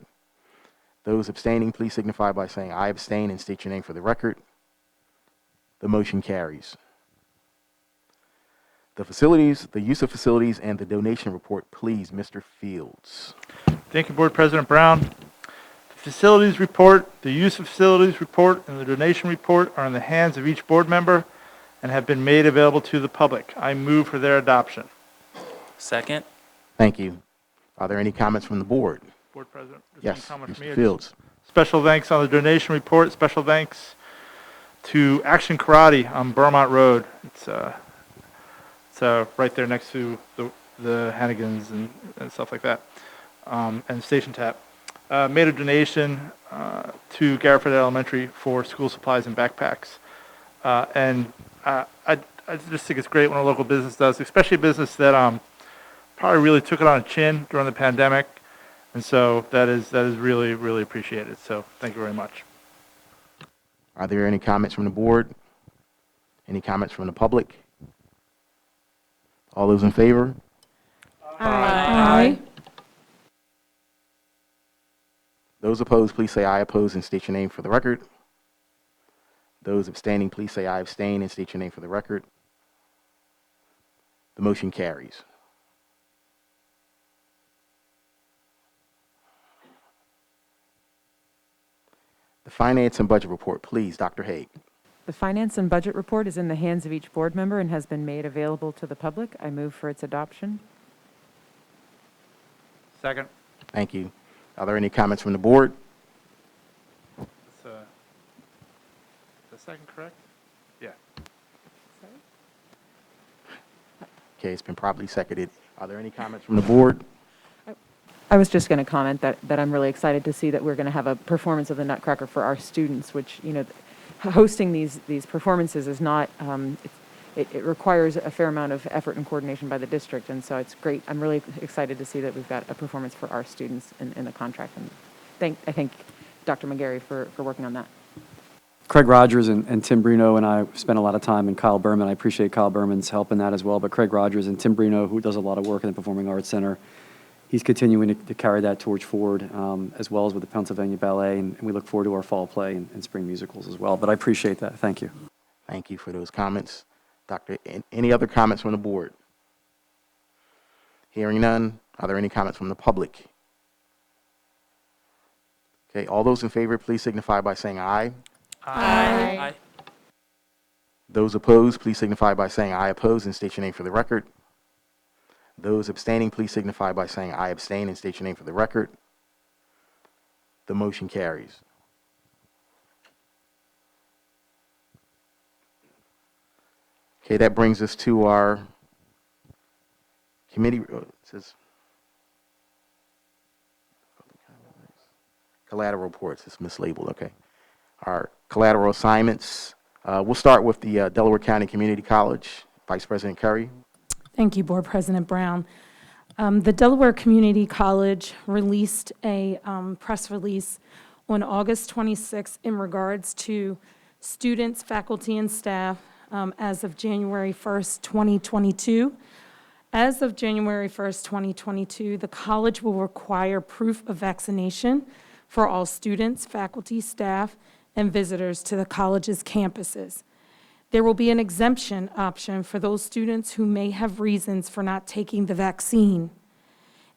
Those abstaining, please signify by saying I abstain and state your name for the record. The motion carries. The use of facilities, and the donation report, please, Mr. Fields. Thank you, Board President Brown. The facilities report, the use of facilities report, and the donation report are in the hands of each board member and have been made available to the public. I move for their adoption. Second. Thank you. Are there any comments from the board? Board President, there's Yes, one comment from me. Mr. Fields. Special thanks on the donation report. Special thanks to Action Karate on Vermont Road. It's right there next to the Hannigans and stuff like that, and Station Tap. Made a donation to Garrett Elementary for school supplies and backpacks. I just think it's great when a local business does, especially a business that probably really took it on the chin during the pandemic. And so that is really, really appreciated. So thank you very much. Are there any comments from the board? Any comments from the public? All those in favor? Aye. Those opposed, please say I oppose and state your name for the record. Those abstaining, please say I abstain and state your name for the record. The motion carries. The finance and budget report, please, Dr. Haig. The Finance and Budget Report is in the hands of each board member and has been made available to the public. I move for its adoption. Second. Thank you. Are there any comments from the board? Is the second correct? Yeah. Okay, it's been properly seconded. Are there any comments from the board? I was just going to comment that I'm really excited to see that we're going to have a performance of the Nutcracker for our students, which, you know, hosting these performances is not, it requires a fair amount of effort and coordination by the district, and so it's great. I'm really excited to see that we've got a performance for our students in the contract, and I thank Dr. McGarry for working on that. Craig Rogers and Tim Bruno and I spent a lot of time, and Kyle Berman. I appreciate Kyle Berman's help in that as well, but Craig Rogers and Tim Bruno, who does a lot of work in the Performing Arts Center, he's continuing to carry that torch forward, as well as with the Pennsylvania Ballet, and we look forward to our fall play and spring musicals as well. But I appreciate that. Thank you. Thank you for those comments. Doctor, any other comments from the board? Hearing none, are there any comments from the public? Okay, all those in favor, please signify by saying aye. Aye. Aye. Those opposed, please signify by saying I oppose and state your name for the record. Those abstaining, please signify by saying I abstain and state your name for the record. The motion carries. Okay, that brings us to our Committee, it says collateral reports, it's mislabeled, okay. Our collateral assignments, we'll start with the Delaware County Community College. Vice President Curry. Thank you, Board President Brown. The Delaware Community College released a press release on August 26th in regards to students, faculty, and staff as of January 1st, 2022. As of January 1st, 2022, the college will require proof of vaccination for all students, faculty, staff, and visitors to the college's campuses. There will be an exemption option for those students who may have reasons for not taking the vaccine.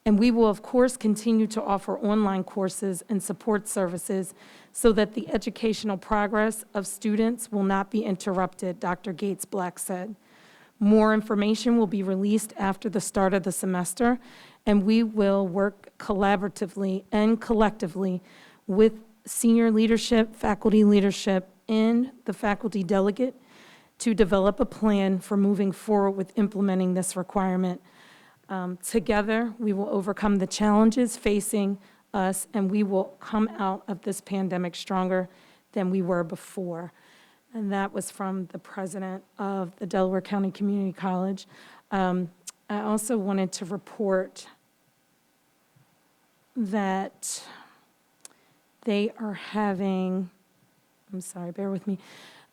And we will, of course, continue to offer online courses and support services so that the educational progress of students will not be interrupted, Dr. Gates Black said. More information will be released after the start of the semester, and we will work collaboratively and collectively with senior leadership, faculty leadership, and the faculty delegate to develop a plan for moving forward with implementing this requirement. Together, we will overcome the challenges facing us, and we will come out of this pandemic stronger than we were before. And that was from the president of the Delaware County Community College. I also wanted to report that they are having, I'm sorry, bear with me,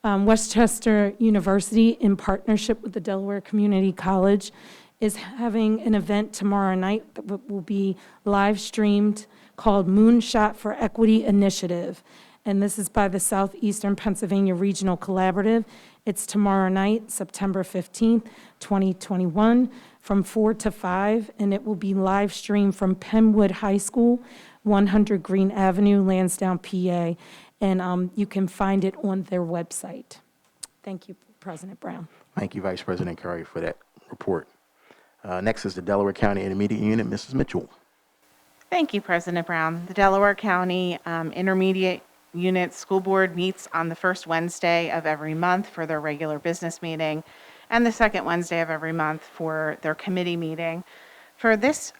Westchester University, in partnership with the Delaware Community College, is having an event tomorrow night that will be live streamed called Moonshot for Equity Initiative. And this is by the Southeastern Pennsylvania Regional Collaborative. It's tomorrow night, September 15th, 2021, from 4 to 5, and it will be live streamed from Penwood High School, 100 Green Avenue, Lansdowne, PA. And you can find it on their website. Thank you, President Brown. Thank you, Vice President Curry, for that report. Next is the Delaware County Intermediate Unit, Mrs. Mitchell. Thank you, President Brown. The Delaware County Intermediate Unit School Board meets on the first Wednesday of every month for their regular business meeting and the second Wednesday of every month for their committee meeting. For this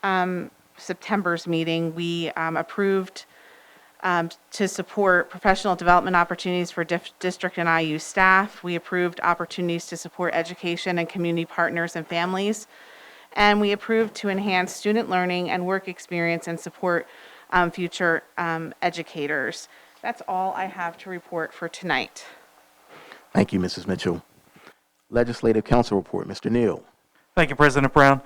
September's meeting, we approved to support professional development opportunities for district and IU staff. We approved opportunities to support education and community partners and families. And we approved to enhance student learning and work experience and support future educators. That's all I have to report for tonight. Thank you, Mrs. Mitchell. Legislative Council Report, Mr. Neal. Thank you, President Brown.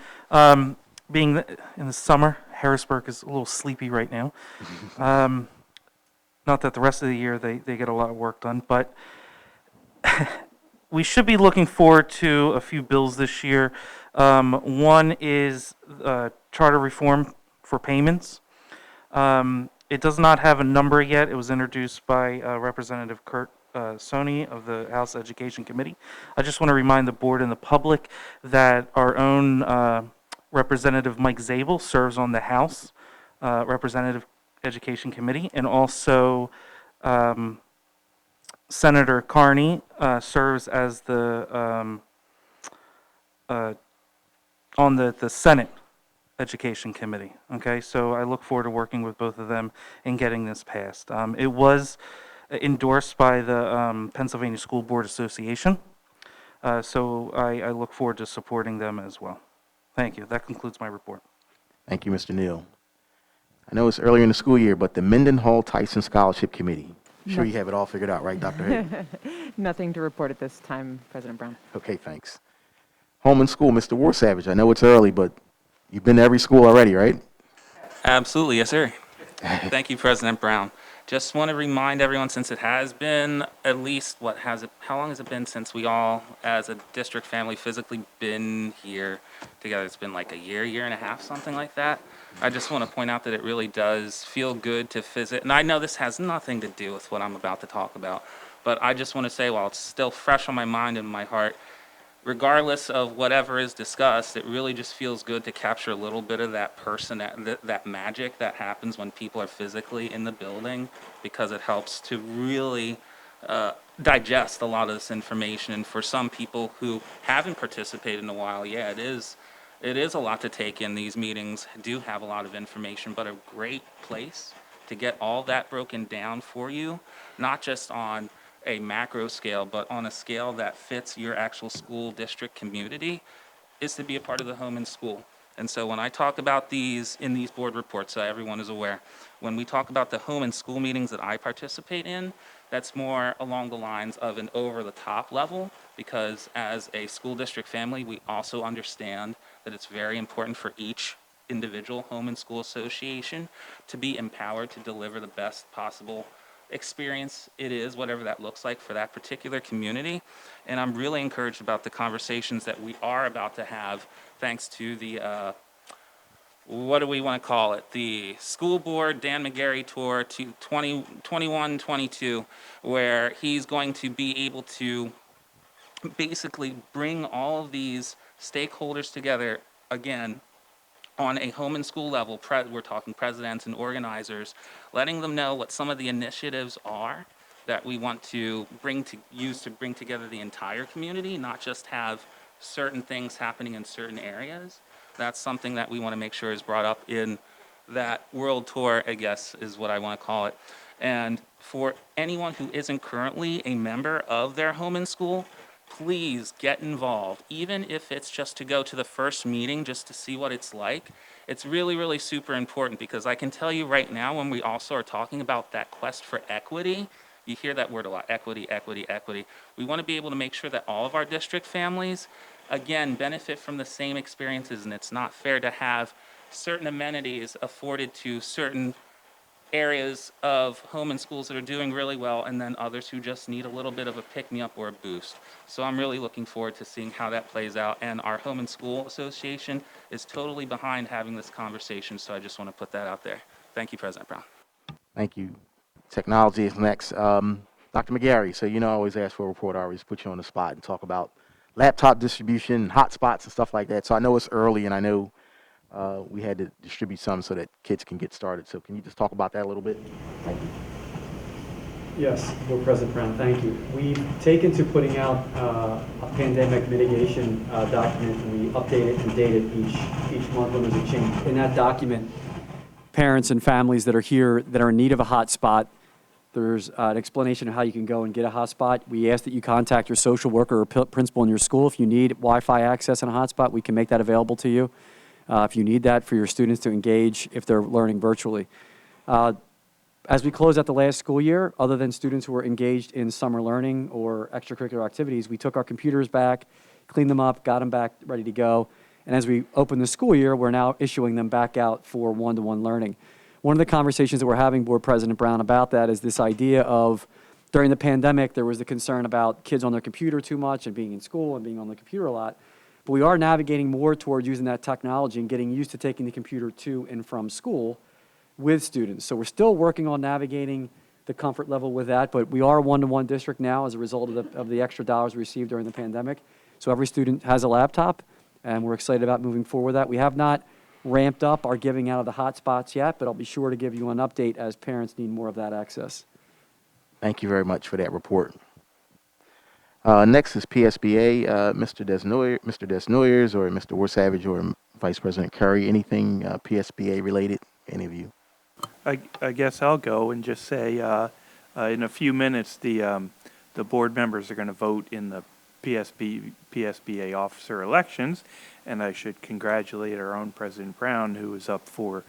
Being in the summer, Harrisburg is a little sleepy right now. Not that the rest of the year they get a lot of work done, but we should be looking forward to a few bills this year. One is charter reform for payments. It does not have a number yet. It was introduced by Representative Kurt Sony of the House Education Committee. I just want to remind the board and the public that our own Representative Mike Zabel serves on the House Representative Education Committee, and also Senator Carney serves as the on the Senate Education Committee. Okay, so I look forward to working with both of them in getting this passed. It was endorsed by the Pennsylvania School Board Association, so I look forward to supporting them as well. Thank you. That concludes my report. Thank you, Mr. Neal. I know it's earlier in the school year, but the Mendenhall Tyson Scholarship Committee. I'm sure you have it all figured out, right, Dr. Hay? Nothing to report at this time, President Brown. Okay, thanks. Home and school, Mr. Warsavage. I know it's early, but you've been to every school already, right? Absolutely, yes, sir. Thank you, President Brown. Just want to remind everyone, since it has been at least, how long has it been since we all, as a district family, physically been here together? It's been like a year and a half, something like that. I just want to point out that it really does feel good to visit. And I know this has nothing to do with what I'm about to talk about, but I just want to say, while it's still fresh on my mind and my heart, regardless of whatever is discussed, it really just feels good to capture a little bit of that that magic that happens when people are physically in the building, because it helps to really digest a lot of this information. And for some people who haven't participated in a while, yeah, it is It is a lot to take in. These meetings do have a lot of information, but a great place to get all that broken down for you, not just on a macro scale, but on a scale that fits your actual school district community, is to be a part of the home and school. And so when I talk about these in these board reports, so everyone is aware, when we talk about the home and school meetings that I participate in, that's more along the lines of an over-the-top level, because as a school district family, we also understand that it's very important for each individual home and school association to be empowered to deliver the best possible experience it is, whatever that looks like for that particular community. And I'm really encouraged about the conversations that we are about to have, thanks to the what do we want to call it? The school board Dan McGarry tour to 21-22, where he's going to be able to basically bring all of these stakeholders together again on a home and school level. We're talking presidents and organizers, letting them know what some of the initiatives are that we want to use to bring together the entire community, not just have certain things happening in certain areas. That's something that we want to make sure is brought up in that world tour, I guess, is what I want to call it. And for anyone who isn't currently a member of their home and school, please get involved, even if it's just to go to the first meeting just to see what it's like. It's really, really super important, because I can tell you right now, when we also are talking about that quest for equity, you hear that word a lot, equity, equity, equity. We want to be able to make sure that all of our district families, again, benefit from the same experiences, and it's not fair to have certain amenities afforded to certain areas of home and schools that are doing really well, and then others who just need a little bit of a pick-me-up or a boost. So I'm really looking forward to seeing how that plays out, and our Home and School Association is totally behind having this conversation, so I just want to put that out there. Thank you, President Brown. Thank you. Technology is next. Dr. McGarry, so I always ask for a report. I always put you on the spot and talk about laptop distribution, hotspots, and stuff like that. So I know it's early, and I know we had to distribute some so that kids can get started. So can you just talk about that a little bit? Thank you. Yes, Board President Brown, thank you. We've taken to putting out a pandemic mitigation document, and we update it and date it each month when there's a change. In that document, parents and families that are here that are in need of a hotspot, there's an explanation of how you can go and get a hotspot. We ask that you contact your social worker or principal in your school. If you need Wi-Fi access and a hotspot, we can make that available to you. If you need that for your students to engage if they're learning virtually. As we close out the last school year, other than students who were engaged in summer learning or extracurricular activities, we took our computers back, cleaned them up, got them back ready to go. And as we open the school year, we're now issuing them back out for one-to-one learning. One of the conversations that we're having, Board President Brown, about that is this idea of, during the pandemic, there was the concern about kids on their computer too much and being in school and being on the computer a lot. But we are navigating more towards using that technology and getting used to taking the computer to and from school with students. So we're still working on navigating the comfort level with that, but we are a one-to-one district now as a result of the extra dollars received during the pandemic. So every student has a laptop, and we're excited about moving forward with that. We have not ramped up our giving out of the hotspots yet, but I'll be sure to give you an update as parents need more of that access. Thank you very much for that report. Next is PSBA, Mr. Desnoyers or Mr. Warsavage or Vice President Curry. Anything PSBA related, any of you? I guess I'll go and just say in a few minutes the board members are going to vote in the PSBA officer elections, and I should congratulate our own President Brown, who is up for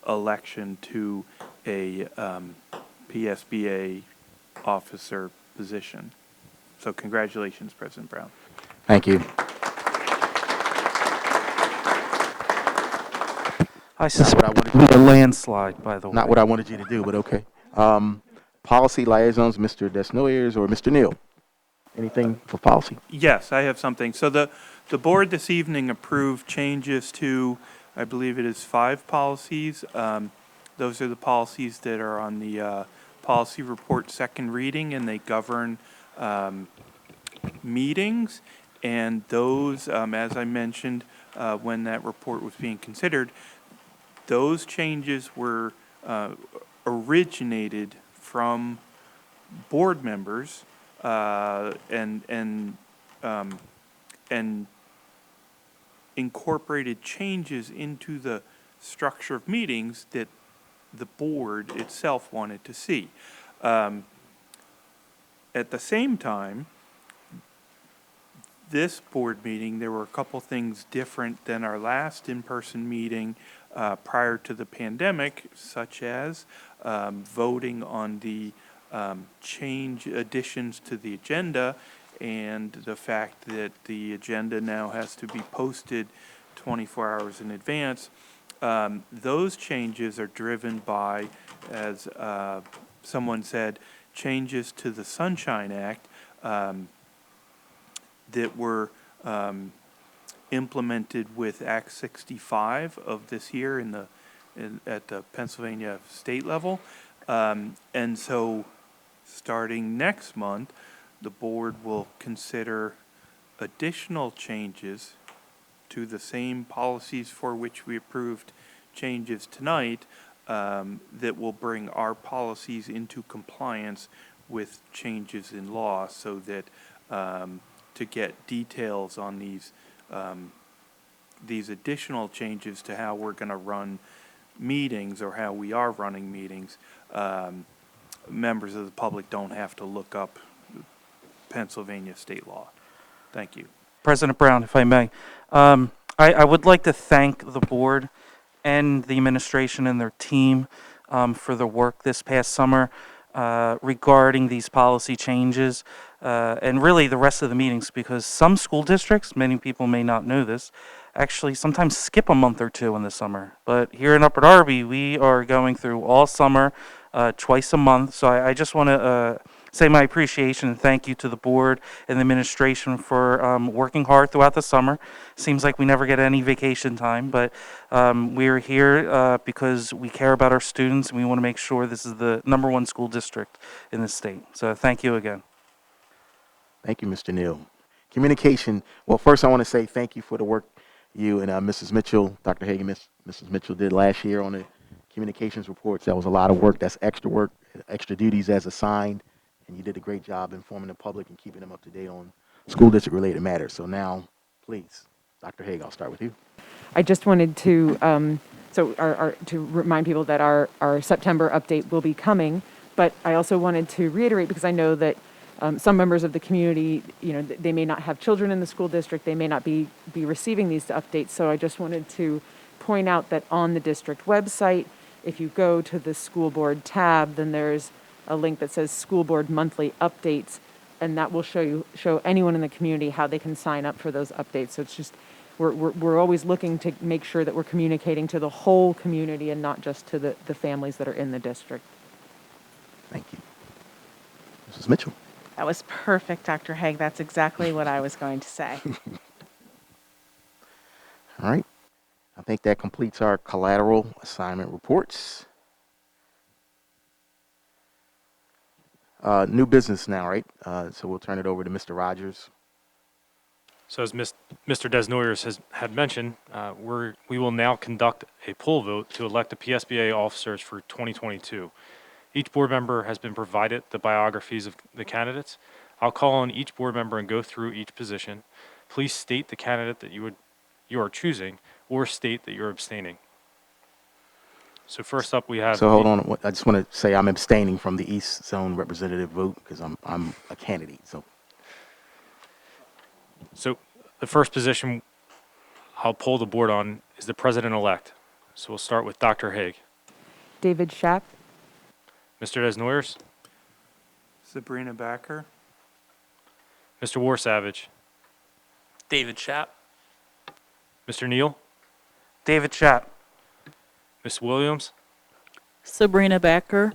election to a PSBA officer position. So congratulations, President Brown. Thank you. I suspect it would be a landslide, by the way. Not what I wanted you to do, but okay. Policy liaisons, Mr. Desnoyers or Mr. Neal. Anything for policy? Yes, I have something. So the board this evening approved changes to, I believe it is 5 policies. Those are the policies that are on the policy report second reading, and they govern meetings. And those, as I mentioned when that report was being considered, those changes were originated from board members and incorporated changes into the structure of meetings that the board itself wanted to see. At the same time, this board meeting, there were a couple things different than our last in-person meeting prior to the pandemic, such as voting on the change additions to the agenda, and the fact that the agenda now has to be posted 24 hours in advance. Those changes are driven by, as someone said, changes to the Sunshine Act that were implemented with Act 65 of this year at the Pennsylvania state level. And so starting next month, the board will consider additional changes to the same policies for which we approved changes tonight that will bring our policies into compliance with changes in law, so that to get details on these additional changes to how we're going to run meetings, or how we are running meetings, members of the public don't have to look up Pennsylvania state law. Thank you. President Brown, if I may, I would like to thank the board and the administration and their team for the work this past summer regarding these policy changes, and really the rest of the meetings, because some school districts, many people may not know this, actually sometimes skip a month or two in the summer. But here in Upper Darby, we are going through all summer, twice a month. So I just want to say my appreciation and thank you to the board and the administration for working hard throughout the summer. Seems like we never get any vacation time, but we're here because we care about our students, and we want to make sure this is the #1 school district in the state. So thank you again. Thank you, Mr. Neal. Communication. Well, first I want to say thank you for the work you and Mrs. Mitchell, Dr. Hagan, Mrs. Mitchell did last year on the communications reports. That was a lot of work. That's extra work, extra duties as assigned, and you did a great job informing the public and keeping them up to date on school district related matters. So now, please, Dr. Hagan, I'll start with you. I just wanted to, to remind people that our September update will be coming, but I also wanted to reiterate, because I know that some members of the community, they may not have children in the school district, they may not be receiving these updates, so I just wanted to point out that on the district website, if you go to the school board tab, then there's a link that says School Board Monthly Updates, and that will show anyone in the community how they can sign up for those updates. So it's just, we're always looking to make sure that we're communicating to the whole community and not just to the families that are in the district. Thank you. Mrs. Mitchell. That was perfect, Dr. Haig. That's exactly what I was going to say. All right. I think that completes our collateral assignment reports. New business now, right? So we'll turn it over to Mr. Rogers. So as Mr. Desnoyers had mentioned, we will now conduct a poll vote to elect the PSBA officers for 2022. Each board member has been provided the biographies of the candidates. I'll call on each board member and go through each position. Please state the candidate that you are choosing, or state that you're abstaining. So first up, we have. So hold on. I just want to say I'm abstaining from the East Zone representative vote because I'm a candidate. So the first position I'll poll the board on is the president-elect. So we'll start with Dr. Haig. David Schapp. Mr. Desnoyers. Sabrina Backer. Mr. Warsavage. David Schapp. Mr. Neal. David Schapp. Ms. Williams. Sabrina Backer.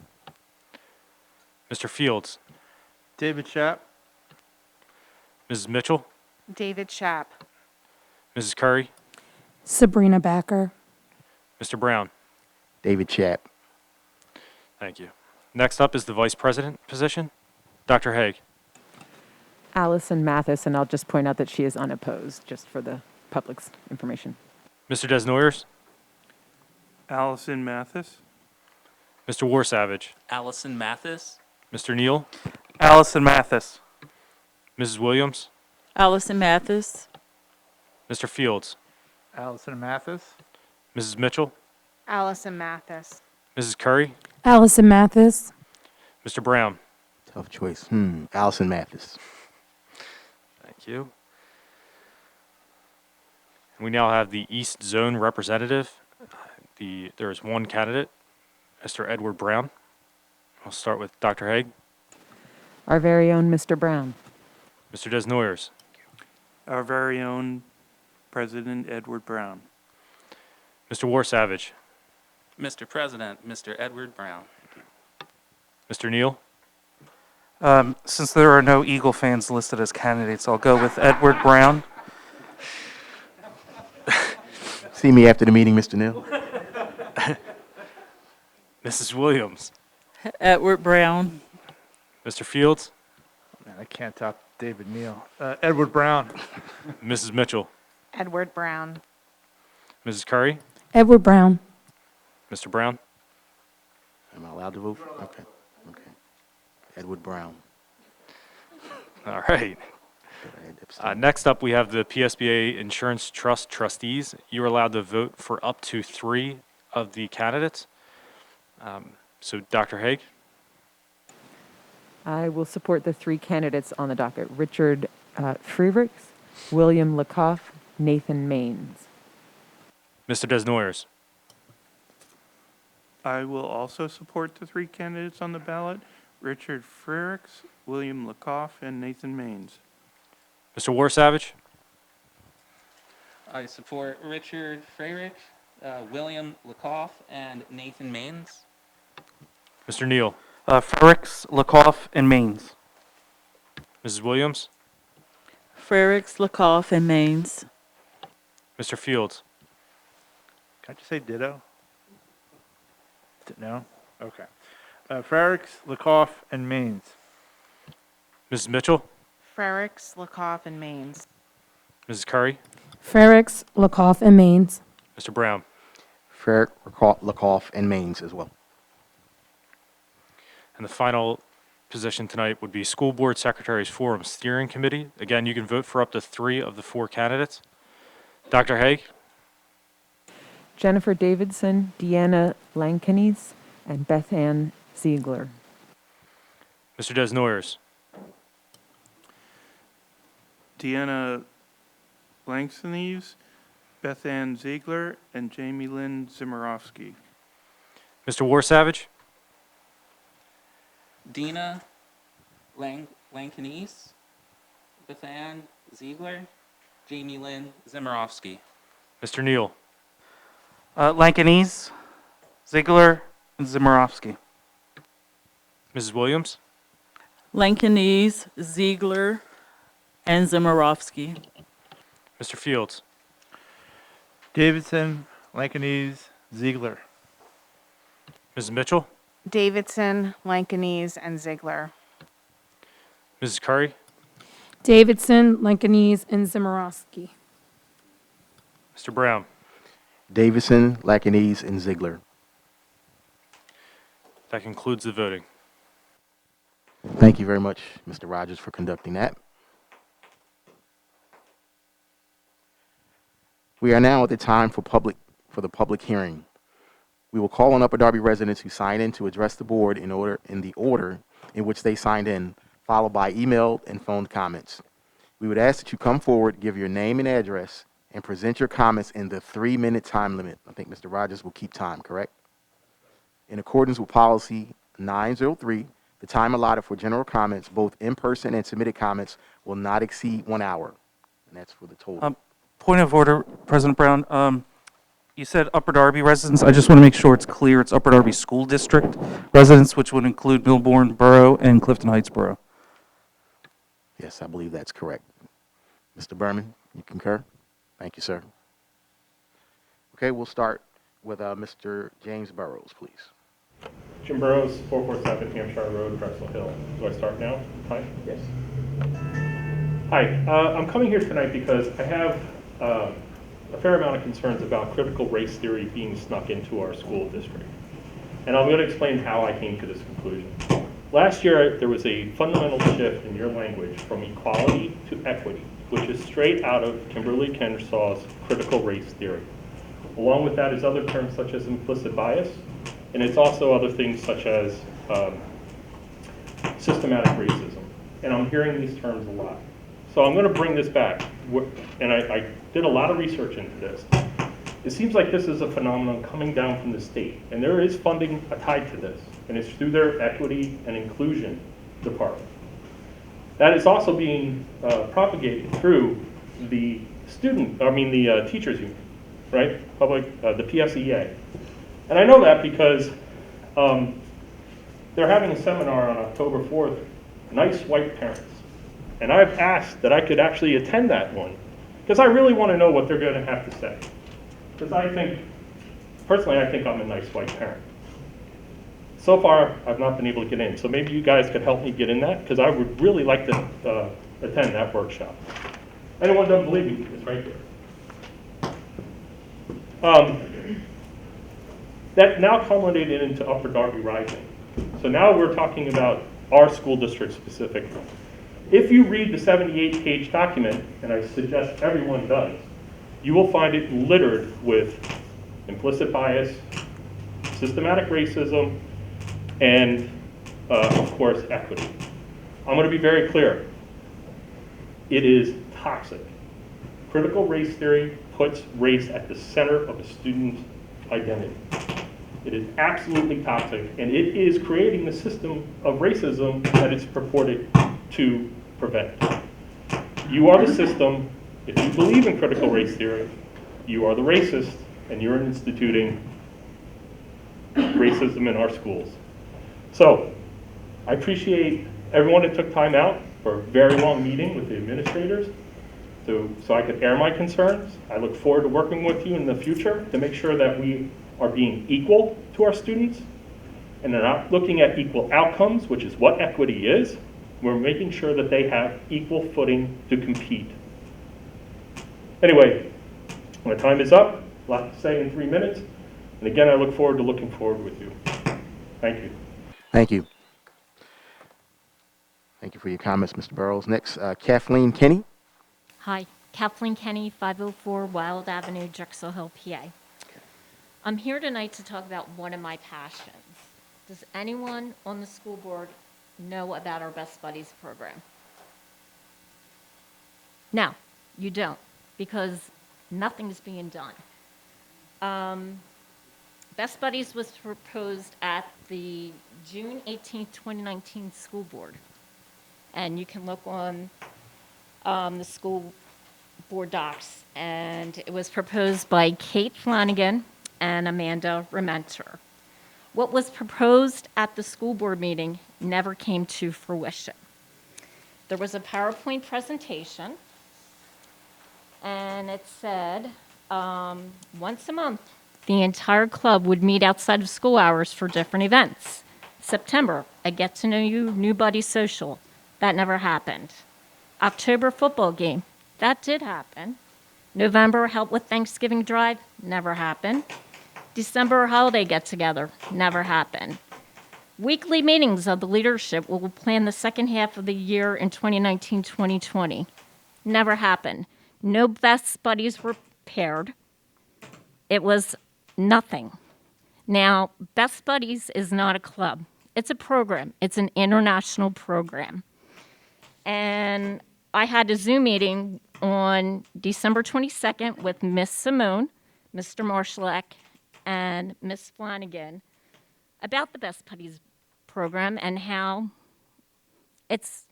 Mr. Fields. David Schapp. Mrs. Mitchell. David Schapp. Mrs. Curry. Sabrina Backer. Mr. Brown. David Schapp. Thank you. Next up is the vice president position. Dr. Haig. Allison Mathis, and I'll just point out that she is unopposed, just for the public's information. Mr. Desnoyers. Allison Mathis. Mr. Warsavage. Allison Mathis. Mr. Neal. Allison Mathis. Mrs. Williams. Allison Mathis. Mr. Fields. Allison Mathis. Mrs. Mitchell, Allison Mathis. Mrs. Curry, Allison Mathis. Mr. Brown. Tough choice. Allison Mathis. Thank you. We now have the East Zone representative. There is one candidate, Mr. Edward Brown. I'll start with Dr. Haig. Our very own Mr. Brown. Mr. Desnoyers. Our very own President Edward Brown. Mr. Warsavage. Mr. President, Mr. Edward Brown. Mr. Neal. Since there are no Eagle fans listed as candidates, I'll go with Edward Brown. See me after the meeting, Mr. Neal. Mrs. Williams. Edward Brown. Mr. Fields. Man, I can't top David Neal. Edward Brown. Mrs. Mitchell. Edward Brown. Mrs. Curry. Edward Brown. Mr. Brown. Am I allowed to vote? Okay. Edward Brown. All right. Next up, we have the PSBA Insurance Trust trustees. You're allowed to vote for up to 3 of the candidates. So, Dr. Haig. I will support the 3 candidates on the docket: Richard Freiricks, William Lakoff, Nathan Maines. Mr. Desnoyers. I will also support the 3 candidates on the ballot: Richard Freiricks, William Lakoff, and Nathan Maines. Mr. Warsavage. I support Richard Freirich, William Lakoff, and Nathan Maines. Mr. Neal. Freiricks, Lakoff, and Maines. Mrs. Williams. Freiricks, Lakoff, and Maines. Mr. Fields. Can I just say ditto? No? Okay. Frericks, Lakoff, and Maines. Mrs. Mitchell. Frericks, Lakoff, and Maines. Mrs. Curry. Frericks, Lakoff, and Maines. Mr. Brown. Frerick, Lakoff, and Maines as well. And the final position tonight would be School Board Secretary's Forum Steering Committee. Again, you can vote for up to 3 of the 4 candidates. Dr. Haig. Jennifer Davidson, Deanna Lankanes, and Beth Ann Ziegler. Mr. Desnoyers. Deanna Langstonese, Beth Ann Ziegler, and Jamie Lynn Zimmerowski. Mr. Warsavage. Dina Lankanese, Bethan Ziegler, Jamie Lynn Zimmerowski. Mr. Neal. Lankanese, Ziegler, and Zimmerowski. Mrs. Williams. Lankanese, Ziegler, and Zimmerowski. Mr. Fields. Davidson, Lankanese, Ziegler. Mrs. Mitchell. Davidson, Lankanese, and Ziegler. Mrs. Curry. Davidson, Lankanese, and Zimmerowski. Mr. Brown. Davidson, Lacanese, and Ziegler. That concludes the voting. Thank you very much, Mr. Rogers, for conducting that. We are now at the time for the public hearing. We will call on Upper Darby residents who sign in to address the board in the order in which they signed in, followed by email and phone comments. We would ask that you come forward, give your name and address, and present your comments in the 3-minute time limit. I think Mr. Rogers will keep time, correct? In accordance with policy 903, the time allotted for general comments, both in-person and submitted comments, will not exceed 1 hour. And that's for the total. Point of order, President Brown. You said Upper Darby residents. I just want to make sure it's clear it's Upper Darby School District residents, which would include Milbourne Borough and Clifton Heights Borough. Yes, I believe that's correct. Mr. Berman, you concur? Thank you, sir. Okay, we'll start with Mr. James Burrows, please. Jim Burrows, 447 Hampshire Road, Drexel Hill. Do I start now? Hi? Yes. Hi, I'm coming here tonight because I have a fair amount of concerns about critical race theory being snuck into our school district. And I'm going to explain how I came to this conclusion. Last year, there was a fundamental shift in your language from equality to equity. which is straight out of Kimberly Kennesaw's critical race theory. Along with that is other terms such as implicit bias, and it's also other things such as systematic racism. And I'm hearing these terms a lot. So I'm going to bring this back, and I did a lot of research into this. It seems like this is a phenomenon coming down from the state, and there is funding tied to this, and it's through their equity and inclusion department. That is also being propagated through the teachers union, right? The PSEA. And I know that because they're having a seminar on October 4th, Nice White Parents. And I've asked that I could actually attend that one, because I really want to know what they're going to have to say. Because personally, I think I'm a nice white parent. So far, I've not been able to get in. So maybe you guys could help me get in that, because I would really like to attend that workshop. Anyone who doesn't believe me, it's right there. That now culminated into Upper Darby Rising. So now we're talking about our school district specifically. If you read the 78-page document, and I suggest everyone does, you will find it littered with implicit bias, systematic racism, and, of course, equity. I'm going to be very clear. It is toxic. Critical race theory puts race at the center of a student's identity. It is absolutely toxic, and it is creating the system of racism that it's purported to prevent. You are the system. If you believe in critical race theory, you are the racist, and you're instituting racism in our schools. So I appreciate everyone that took time out for a very long meeting with the administrators so I could air my concerns. I look forward to working with you in the future to make sure that we are being equal to our students and they're not looking at equal outcomes, which is what equity is. We're making sure that they have equal footing to compete. Anyway, my time is up. A lot to say in 3 minutes. And again, I look forward to looking forward with you. Thank you. Thank you. Thank you for your comments, Mr. Burrows. Next, Kathleen Kinney. Hi, Kathleen Kenny, 504 Wild Avenue, Drexel Hill, PA. I'm here tonight to talk about one of my passions. Does anyone on the school board know about our Best Buddies program? No, you don't, because nothing's being done. Best Buddies was proposed at the June 18, 2019 school board. And you can look on the school board docs. And it was proposed by Kate Flanagan and Amanda Rementer. What was proposed at the school board meeting never came to fruition. There was a PowerPoint presentation, and it said once a month, the entire club would meet outside of school hours for different events. September, a get to know you new buddy social. That never happened. October football game. That did happen. November, help with Thanksgiving drive. Never happened. December holiday get together. Never happened. Weekly meetings of the leadership will plan the second half of the year in 2019-2020. Never happened. No Best Buddies were paired. It was nothing. Now, Best Buddies is not a club. It's a program. It's an international program. And I had a Zoom meeting on December 22nd with Miss Simone, Mr. Marshallek, and Miss Flanagan about the Best Buddies program and how it's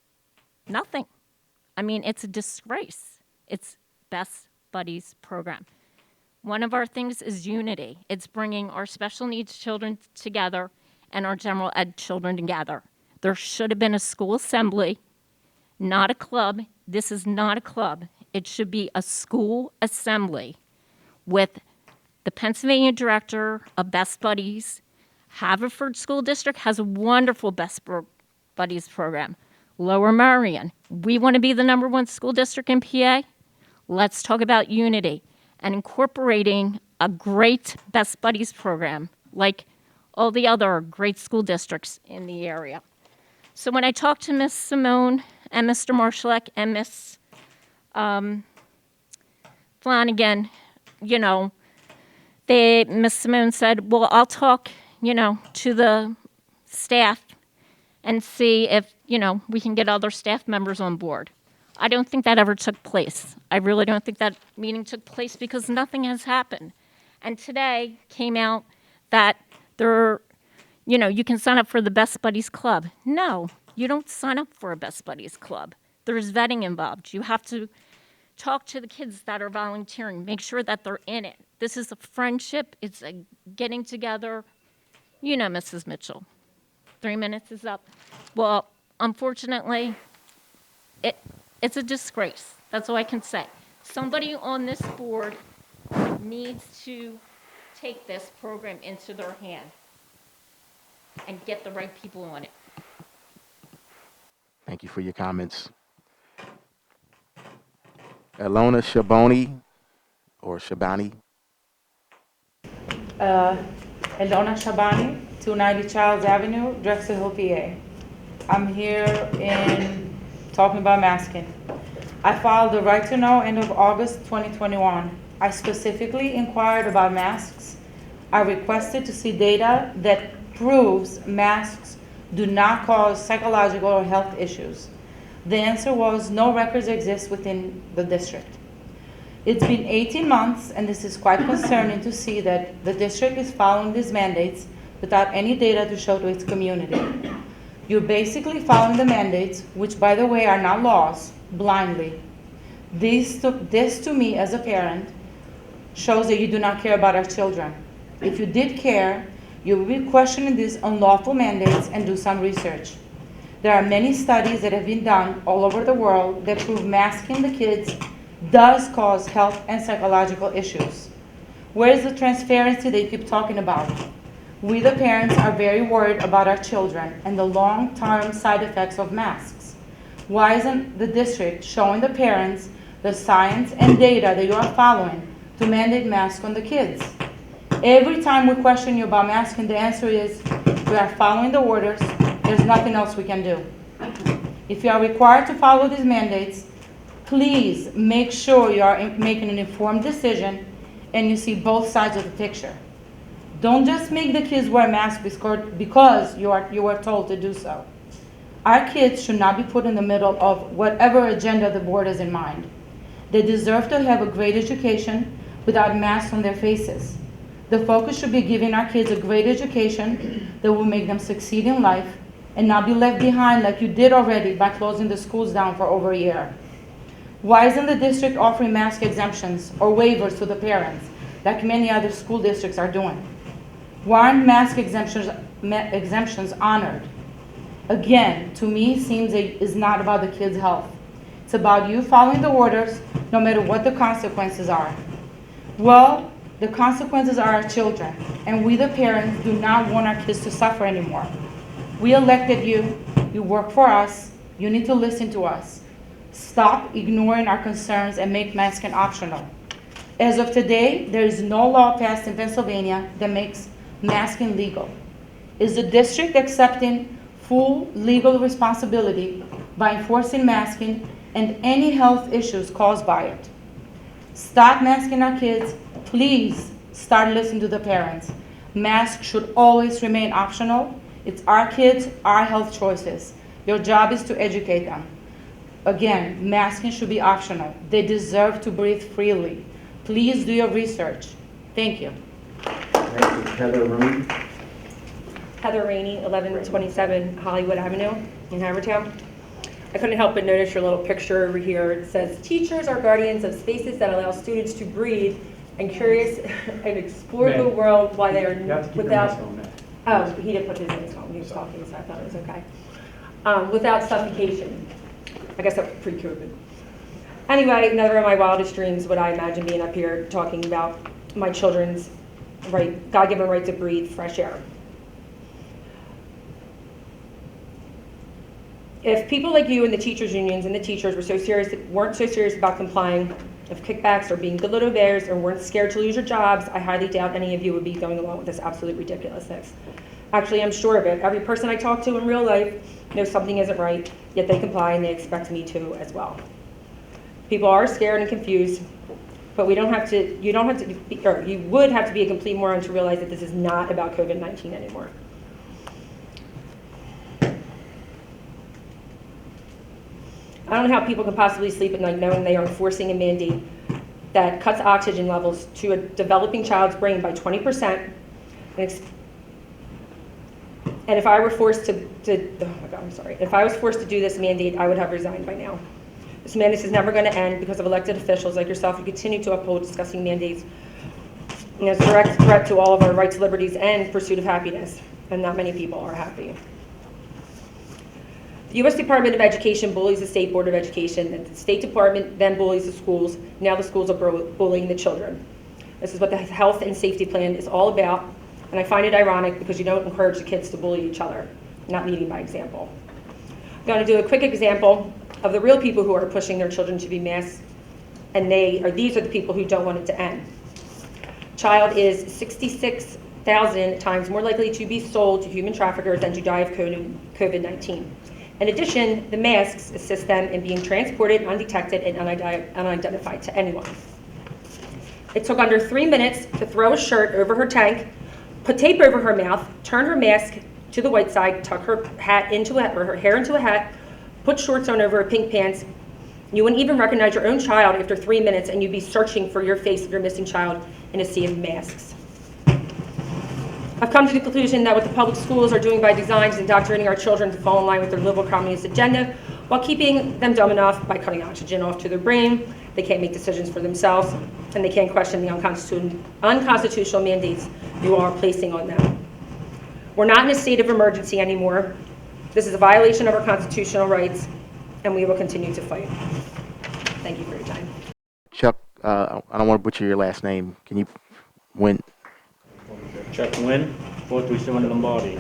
nothing. I mean, it's a disgrace. It's Best Buddies program. One of our things is unity. It's bringing our special needs children together and our general ed children together. There should have been a school assembly, not a club. This is not a club. It should be a school assembly with the Pennsylvania director of Best Buddies. Haverford School District has a wonderful Best Buddies program. Lower Merion, we want to be the #1 school district in PA. Let's talk about unity and incorporating a great Best Buddies program like all the other great school districts in the area. So when I talked to Miss Simone and Mr. Marshallek and Miss Flanagan, Miss Simone said, well, I'll talk, to the staff and see if, we can get other staff members on board. I don't think that ever took place. I really don't think that meeting took place because nothing has happened. And today came out that you can sign up for the Best Buddies Club. No, you don't sign up for a Best Buddies Club. There's vetting involved. You have to talk to the kids that are volunteering, make sure that they're in it. This is a friendship. It's a getting together. Mrs. Mitchell. 3 minutes is up. Well, unfortunately, it's a disgrace. That's all I can say. Somebody on this board needs to take this program into their hand and get the right people on it. Thank you for your comments. Elona Shaboni, or Shabani. Elona Shabani, 290 Childs Avenue, Drexel Hill, PA. I'm here in talking about masking. I filed the right to know end of August 2021. I specifically inquired about masks. I requested to see data that proves masks do not cause psychological or health issues. The answer was no records exist within the district. It's been 18 months, and this is quite concerning to see that the district is following these mandates without any data to show to its community. You're basically following the mandates, which by the way are not laws, blindly. This to me as a parent shows that you do not care about our children. If you did care, you would be questioning these unlawful mandates and do some research. There are many studies that have been done all over the world that prove masking the kids does cause health and psychological issues. Where is the transparency that you keep talking about? We, the parents, are very worried about our children and the long-term side effects of masks. Why isn't the district showing the parents the science and data that you are following to mandate masks on the kids? Every time we question you about masking, the answer is, we are following the orders, there's nothing else we can do. If you are required to follow these mandates, please make sure you are making an informed decision and you see both sides of the picture. Don't just make the kids wear masks because you were told to do so. Our kids should not be put in the middle of whatever agenda the board has in mind. They deserve to have a great education without masks on their faces. The focus should be giving our kids a great education that will make them succeed in life and not be left behind like you did already by closing the schools down for over a year. Why isn't the district offering mask exemptions or waivers to the parents like many other school districts are doing? Why aren't mask exemptions honored? Again, to me, seems it is not about the kids' health. It's about you following the orders no matter what the consequences are. Well, the consequences are our children, and we, the parents, do not want our kids to suffer anymore. We elected you, you work for us, you need to listen to us. Stop ignoring our concerns and make masking optional. As of today, there is no law passed in Pennsylvania that makes masking legal. Is the district accepting full legal responsibility by enforcing masking and any health issues caused by it? Stop masking our kids. Please start listening to the parents. Masks should always remain optional. It's our kids, our health choices. Your job is to educate them. Again, masking should be optional. They deserve to breathe freely. Please do your research. Thank you. Heather Rooney. Heather Rainey, 1127 Hollywood Avenue in Havertown. I couldn't help but notice your little picture over here. It says, teachers are guardians of spaces that allow students to breathe and curious and explore the world while they are without, oh, he didn't put his mask on. He was talking, so I thought it was okay. Without suffocation. I guess that's pre-COVID. Anyway, never in my wildest dreams would I imagine being up here talking about my children's right, God-given right to breathe fresh air. If people like you and the teachers unions and the teachers weren't so serious about complying with kickbacks or being good little bears or weren't scared to lose your jobs, I highly doubt any of you would be going along with this absolute ridiculousness. Actually, I'm sure of it. Every person I talk to in real life knows something isn't right, yet they comply and they expect me to as well. People are scared and confused, but you would have to be a complete moron to realize that this is not about COVID-19 anymore. I don't know how people can possibly sleep at night knowing they are enforcing a mandate that cuts oxygen levels to a developing child's brain by 20%. And if I were forced to oh my God, I'm sorry. If I was forced to do this mandate, I would have resigned by now. This mandate is never going to end because of elected officials like yourself who continue to uphold disgusting mandates. And it's a direct threat to all of our rights, liberties, and pursuit of happiness. And not many people are happy. The U.S. Department of Education bullies the State Board of Education, and the State Department then bullies the schools. Now the schools are bullying the children. This is what the health and safety plan is all about, and I find it ironic because you don't encourage the kids to bully each other, not leading by example. I'm going to do a quick example of the real people who are pushing their children to be masked, and these are the people who don't want it to end. Child is 66,000 times more likely to be sold to human traffickers than to die of COVID-19. In addition, the masks assist them in being transported undetected and unidentified to anyone. It took under 3 minutes to throw a shirt over her tank, put tape over her mouth, turn her mask to the white side, tuck her hat or her hair into a hat, put shorts on over her pink pants. You wouldn't even recognize your own child after 3 minutes, and you'd be searching for your face of your missing child in a sea of masks. I've come to the conclusion that what the public schools are doing by design is indoctrinating our children to fall in line with their liberal communist agenda while keeping them dumb enough by cutting oxygen off to their brain. They can't make decisions for themselves, and they can't question the unconstitutional mandates you are placing on them. We're not in a state of emergency anymore. This is a violation of our constitutional rights, and we will continue to fight. Thank you for your time. Chuck, I don't want to butcher your last name. Can you, Chuck Wynn, 437 Lombardi.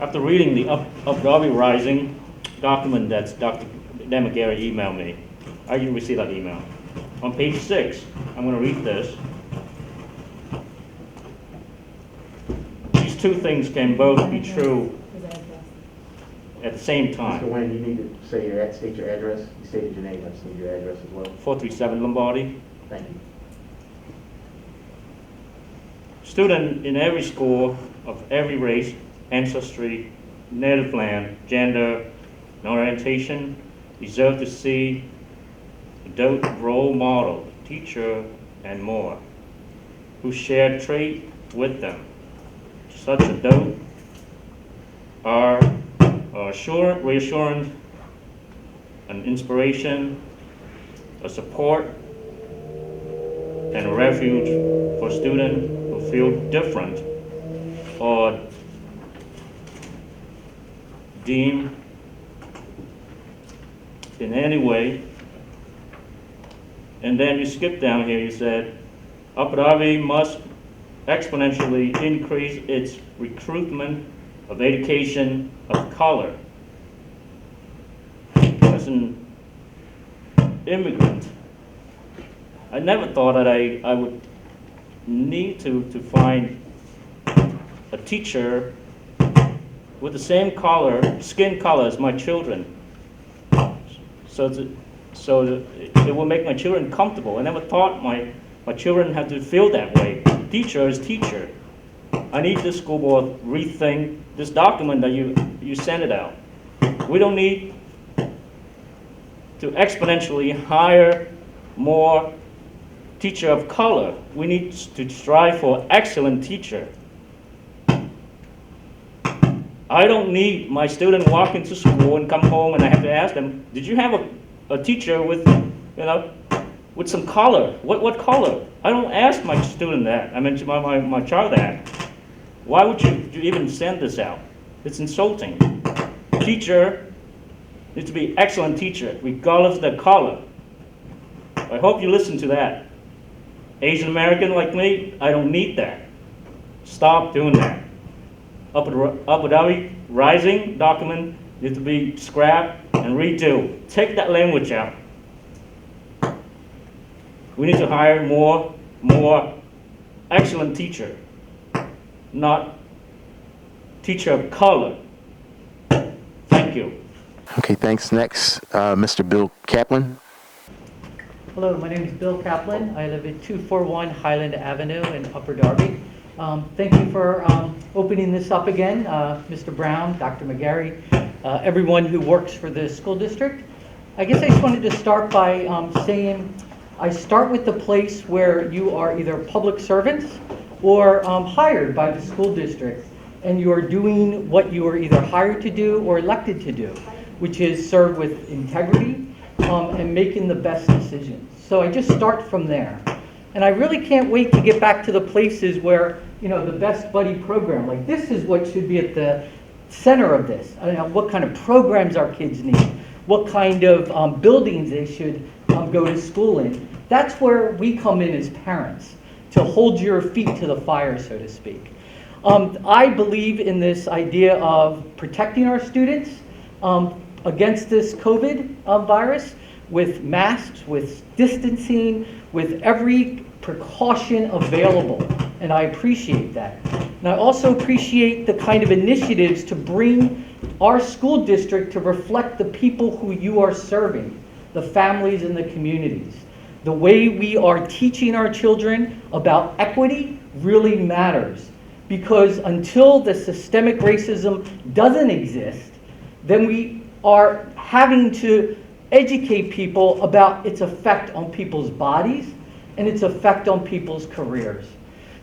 After reading the Up Darby Rising document that Dr. Dan McGarry emailed me, I didn't receive that email. On page 6, I'm going to read this. These two things can both be true at the same time. Mr. Wayne, you need to state your address. You stated your name. I just need your address as well. 437 Lombardi. Thank you. Student in every school of every race, ancestry, native land, gender, and orientation deserve to see adult role model, teacher, and more, who share trait with them. Such adults are reassurance, an inspiration, a support, and a refuge for students who feel different or deemed in any way. And then you skip down here, you said, Upper Darby must exponentially increase its recruitment of education of color. As an immigrant, I never thought that I would need to find a teacher with the same skin color as my children. So it will make my children comfortable. I never thought my children had to feel that way. Teacher is teacher. I need this school board rethink this document that you sent it out. We don't need to exponentially hire more teacher of color. We need to strive for excellent teacher. I don't need my student walk into school and come home and I have to ask them, did you have a teacher with, with some color? What color? I don't ask my student that. I mean, my child that. Why would you even send this out? It's insulting. Teacher needs to be excellent teacher, regardless of the color. I hope you listen to that. Asian American like me, I don't need that. Stop doing that. Abu Dhabi Rising document needs to be scrapped and redo. Take that language out. We need to hire more excellent teacher, not teacher of color. Thank you. Okay, thanks. Next, Mr. Bill Kaplan. Hello, my name is Bill Kaplan. I live at 241 Highland Avenue in Upper Darby. Thank you for opening this up again, Mr. Brown, Dr. McGarry, everyone who works for the school district. I guess I just wanted to start by saying I start with the place where you are either public servants or hired by the school district, and you are doing what you are either hired to do or elected to do, which is serve with integrity and making the best decisions. So I just start from there. And I really can't wait to get back to the places where, you know, the Best Buddy program, like this is what should be at the center of this. I don't know what kind of programs our kids need, what kind of buildings they should go to school in. That's where we come in as parents, to hold your feet to the fire, so to speak. I believe in this idea of protecting our students against this COVID virus with masks, with distancing, with every precaution available, and I appreciate that. And I also appreciate the kind of initiatives to bring our school district to reflect the people who you are serving, the families and the communities. The way we are teaching our children about equity really matters, because until the systemic racism doesn't exist, then we are having to educate people about its effect on people's bodies and its effect on people's careers.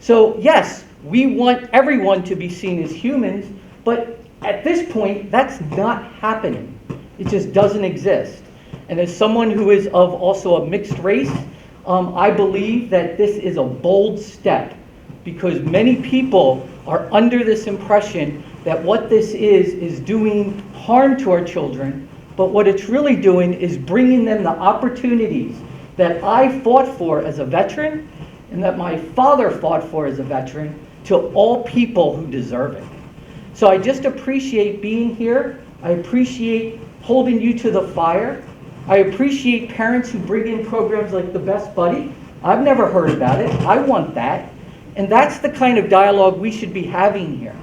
So yes, we want everyone to be seen as humans, but at this point, that's not happening. It just doesn't exist. And as someone who is of also a mixed race, I believe that this is a bold step, because many people are under this impression that what this is doing harm to our children, but what it's really doing is bringing them the opportunities that I fought for as a veteran and that my father fought for as a veteran to all people who deserve it. So I just appreciate being here. I appreciate holding you to the fire. I appreciate parents who bring in programs like the Best Buddy. I've never heard about it. I want that. And that's the kind of dialogue we should be having here,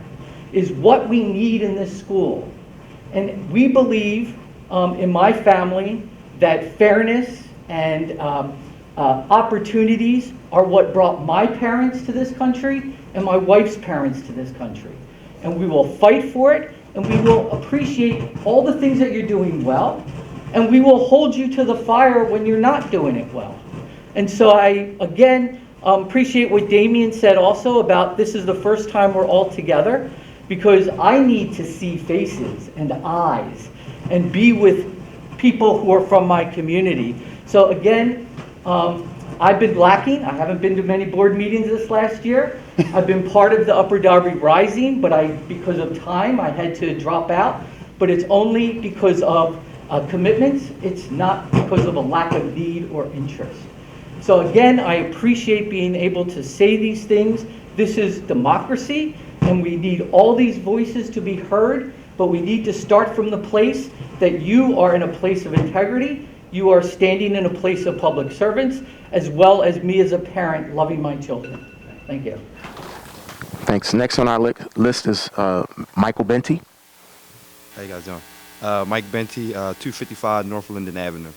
is what we need in this school. And we believe in my family that fairness and opportunities are what brought my parents to this country and my wife's parents to this country. And we will fight for it, and we will appreciate all the things that you're doing well, and we will hold you to the fire when you're not doing it well. And so I, again, appreciate what Damien said also about this is the first time we're all together, because I need to see faces and eyes and be with people who are from my community. So again, I've been lacking. I haven't been to many board meetings this last year. I've been part of the Upper Darby Rising, but because of time, I had to drop out. But it's only because of commitments. It's not because of a lack of need or interest. So again, I appreciate being able to say these things. This is democracy, and we need all these voices to be heard, but we need to start from the place that you are in a place of integrity. You are standing in a place of public servants, as well as me as a parent loving my children. Thank you. Thanks. Next on our list is Michael Benty. How you guys doing? Mike Benty, 255 North Linden Avenue.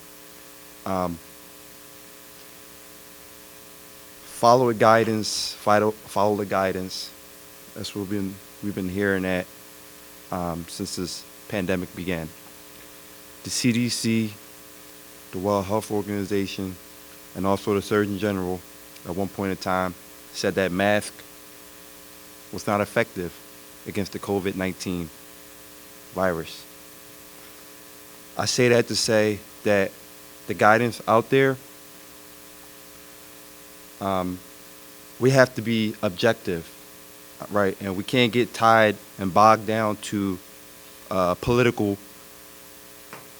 Follow the guidance, follow the guidance. That's what we've been hearing that since this pandemic began. The CDC, the World Health Organization, and also the Surgeon General at one point in time said that mask was not effective against the COVID-19 virus. I say that to say that the guidance out there, we have to be objective, right? And we can't get tied and bogged down to political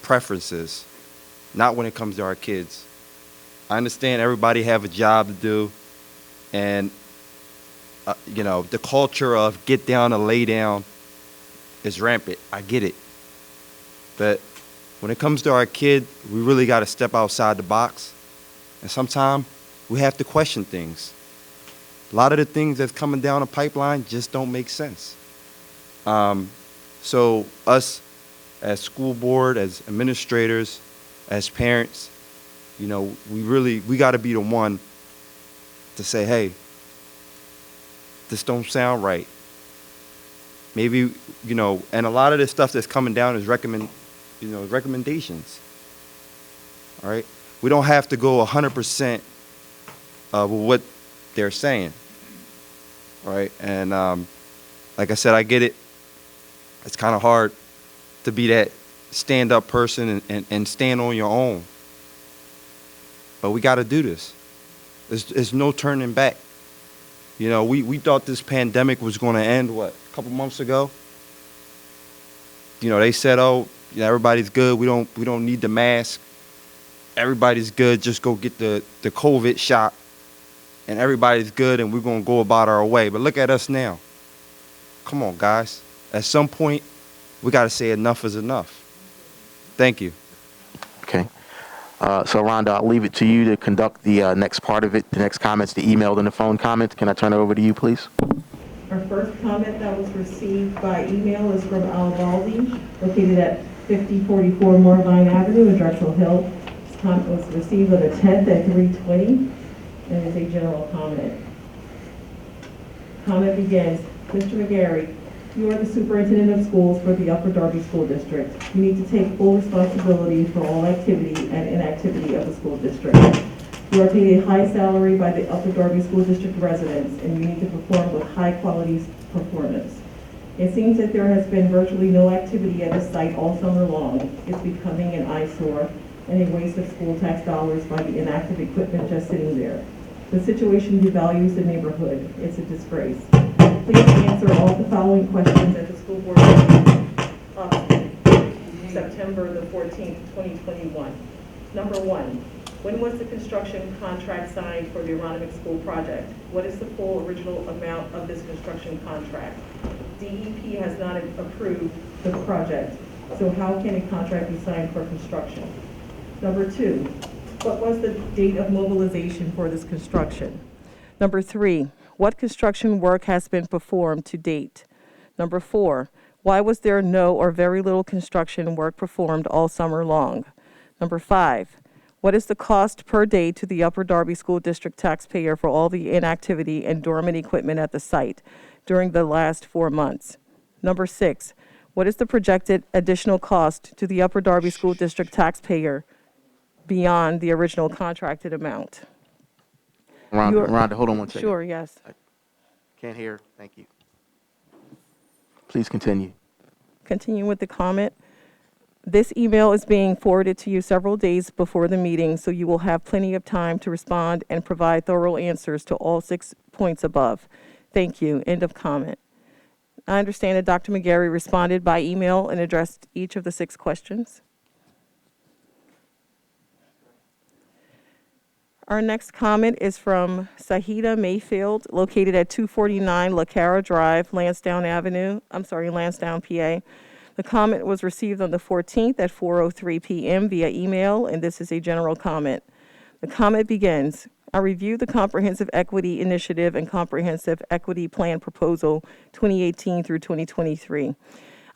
preferences, not when it comes to our kids. I understand everybody have a job to do, and you know, the culture of get down and lay down is rampant. I get it. But when it comes to our kid, we really got to step outside the box. And sometimes we have to question things. A lot of the things that's coming down the pipeline just don't make sense. So us as school board, as administrators, as parents, You know, we got to be the one to say, hey, this don't sound right. Maybe, you know, and a lot of this stuff that's coming down is recommendations. All right? We don't have to go 100% with what they're saying. All right? And like I said, I get it. It's kind of hard to be that stand-up person and stand on your own. But we got to do this. There's no turning back. You know, we thought this pandemic was going to end, what, a couple months ago? You know, they said, oh, yeah, everybody's good. We don't need the mask. Everybody's good. Just go get the COVID shot. And everybody's good, and we're going to go about our way. But look at us now. Come on, guys. At some point, we got to say enough is enough. Thank you. Okay. So, Rhonda, I'll leave it to you to conduct the next part of it, the next comments, the emailed and the phone comments. Can I turn it over to you, please? Our first comment that was received by email is from Al Baldi, located at 5044 Moorvine Avenue in Drexel Hill. This comment was received on the 10th at 3:20 and is a general comment. Comment begins, Mr. McGarry, you are the superintendent of schools for the Upper Darby School District. You need to take full responsibility for all activity and inactivity of the school district. You are paid a high salary by the Upper Darby School District residents, and you need to perform with high quality performance. It seems that there has been virtually no activity at the site all summer long. It's becoming an eyesore and a waste of school tax dollars by the inactive equipment just sitting there. The situation devalues the neighborhood. It's a disgrace. Please answer all the following questions at the school board meeting September the 14th, 2021. Number one, when was the construction contract signed for the Aeronautics school project? What is the full original amount of this construction contract? DEP has not approved the project, so how can a contract be signed for construction? Number two, what was the date of mobilization for this construction? Number three, what construction work has been performed to date? Number four, why was there no or very little construction work performed all summer long? Number five, what is the cost per day to the Upper Darby School District taxpayer for all the inactivity and dormant equipment at the site during the last 4 months? Number six, what is the projected additional cost to the Upper Darby School District taxpayer beyond the original contracted amount? Rhonda, hold on one second. Sure, yes. Can't hear. Thank you. Please continue. Continuing with the comment. This email is being forwarded to you several days before the meeting, so you will have plenty of time to respond and provide thorough answers to all 6 points above. Thank you. End of comment. I understand that Dr. McGarry responded by email and addressed each of the 6 questions. Our next comment is from Sahida Mayfield, located at 249 La Cara Drive, Lansdowne, PA. The comment was received on the 14th at 4:03 p.m. via email, and this is a general comment. The comment begins, I reviewed the Comprehensive Equity Initiative and Comprehensive Equity Plan Proposal 2018 through 2023.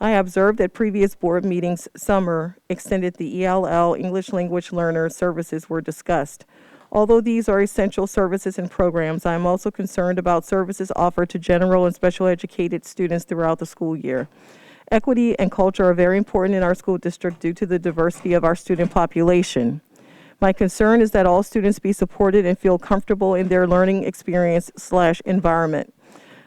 I observed that previous board meetings summer extended the ELL English Language Learner services were discussed. Although these are essential services and programs, I am also concerned about services offered to general and special educated students throughout the school year. Equity and culture are very important in our school district due to the diversity of our student population. My concern is that all students be supported and feel comfortable in their learning experience/environment.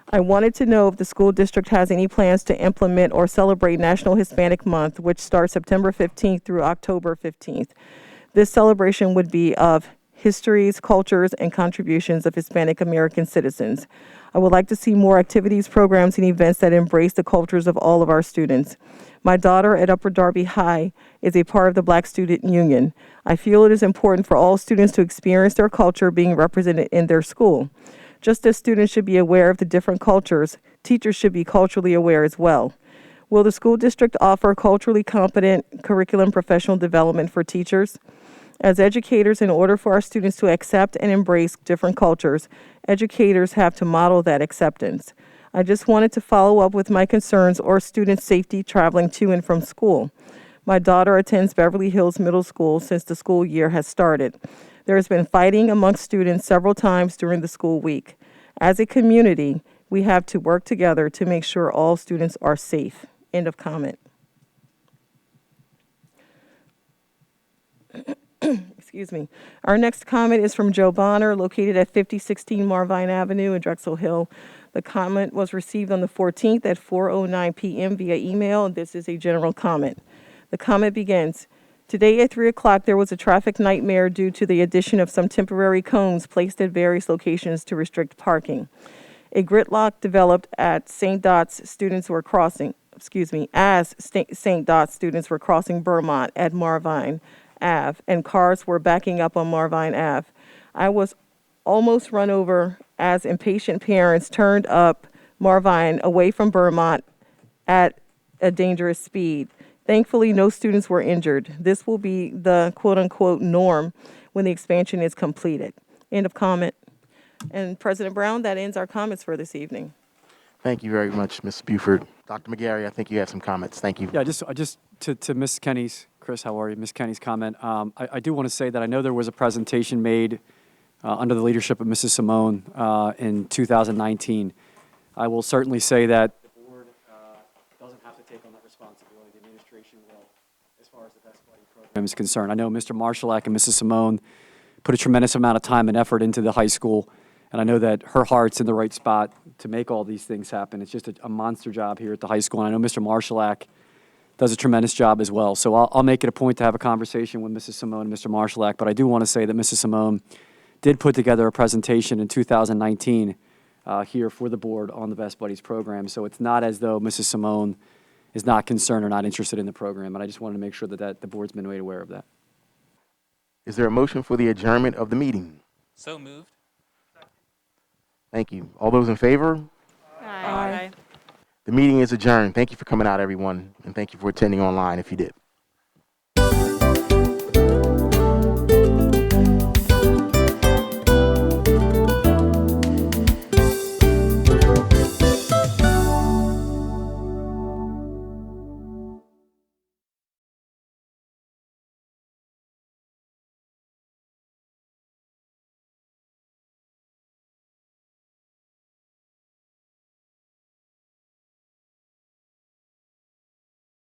I wanted to know if the school district has any plans to implement or celebrate National Hispanic Month, which starts September 15th through October 15th. This celebration would be of histories, cultures, and contributions of Hispanic American citizens. I would like to see more activities, programs, and events that embrace the cultures of all of our students. My daughter at Upper Darby High is a part of the Black Student Union. I feel it is important for all students to experience their culture being represented in their school. Just as students should be aware of the different cultures, teachers should be culturally aware as well. Will the school district offer culturally competent curriculum professional development for teachers? As educators, in order for our students to accept and embrace different cultures, educators have to model that acceptance. I just wanted to follow up with my concerns or student safety traveling to and from school. My daughter attends Beverly Hills Middle School since the school year has started. There has been fighting amongst students several times during the school week. As a community, we have to work together to make sure all students are safe. End of comment. Excuse me. Our next comment is from Joe Bonner, located at 5016 Marvine Avenue in Drexel Hill. The comment was received on the 14th at 4:09 p.m. via email, and this is a general comment. The comment begins, today at 3 o'clock there was a traffic nightmare due to the addition of some temporary cones placed at various locations to restrict parking. A gridlock developed at St. Dot's students were crossing, as St. Dot's students were crossing Vermont at Marvine Ave, and cars were backing up on Marvine Ave. I was almost run over as impatient parents turned up Marvine away from Vermont at a dangerous speed. Thankfully, no students were injured. This will be the quote-unquote norm when the expansion is completed. End of comment. And President Brown, that ends our comments for this evening. Thank you very much, Ms. Buford. Dr. McGarry, I think you have some comments. Thank you. Yeah, just to Ms. Kenny's, Chris, how are you? Ms. Kenny's comment. I do want to say that I know there was a presentation made under the leadership of Mrs. Simone in 2019. I will certainly say that the board doesn't have to take on that responsibility. The administration will, as far as the Best Buddy program is concerned. I know Mr. Marshallak and Mrs. Simone put a tremendous amount of time and effort into the high school, and I know that her heart's in the right spot to make all these things happen. It's just a monster job here at the high school, and I know Mr. Marshallak does a tremendous job as well. So I'll make it a point to have a conversation with Mrs. Simone and Mr. Marshallak, but I do want to say that Mrs. Simone did put together a presentation in 2019 here for the board on the Best Buddies program. So it's not as though Mrs. Simone is not concerned or not interested in the program, and I just wanted to make sure that the board's been made aware of that. Is there a motion for the adjournment of the meeting? So moved. Thank you. All those in favor? Aye. The meeting is adjourned. Thank you for coming out, everyone, and thank you for attending online if you did.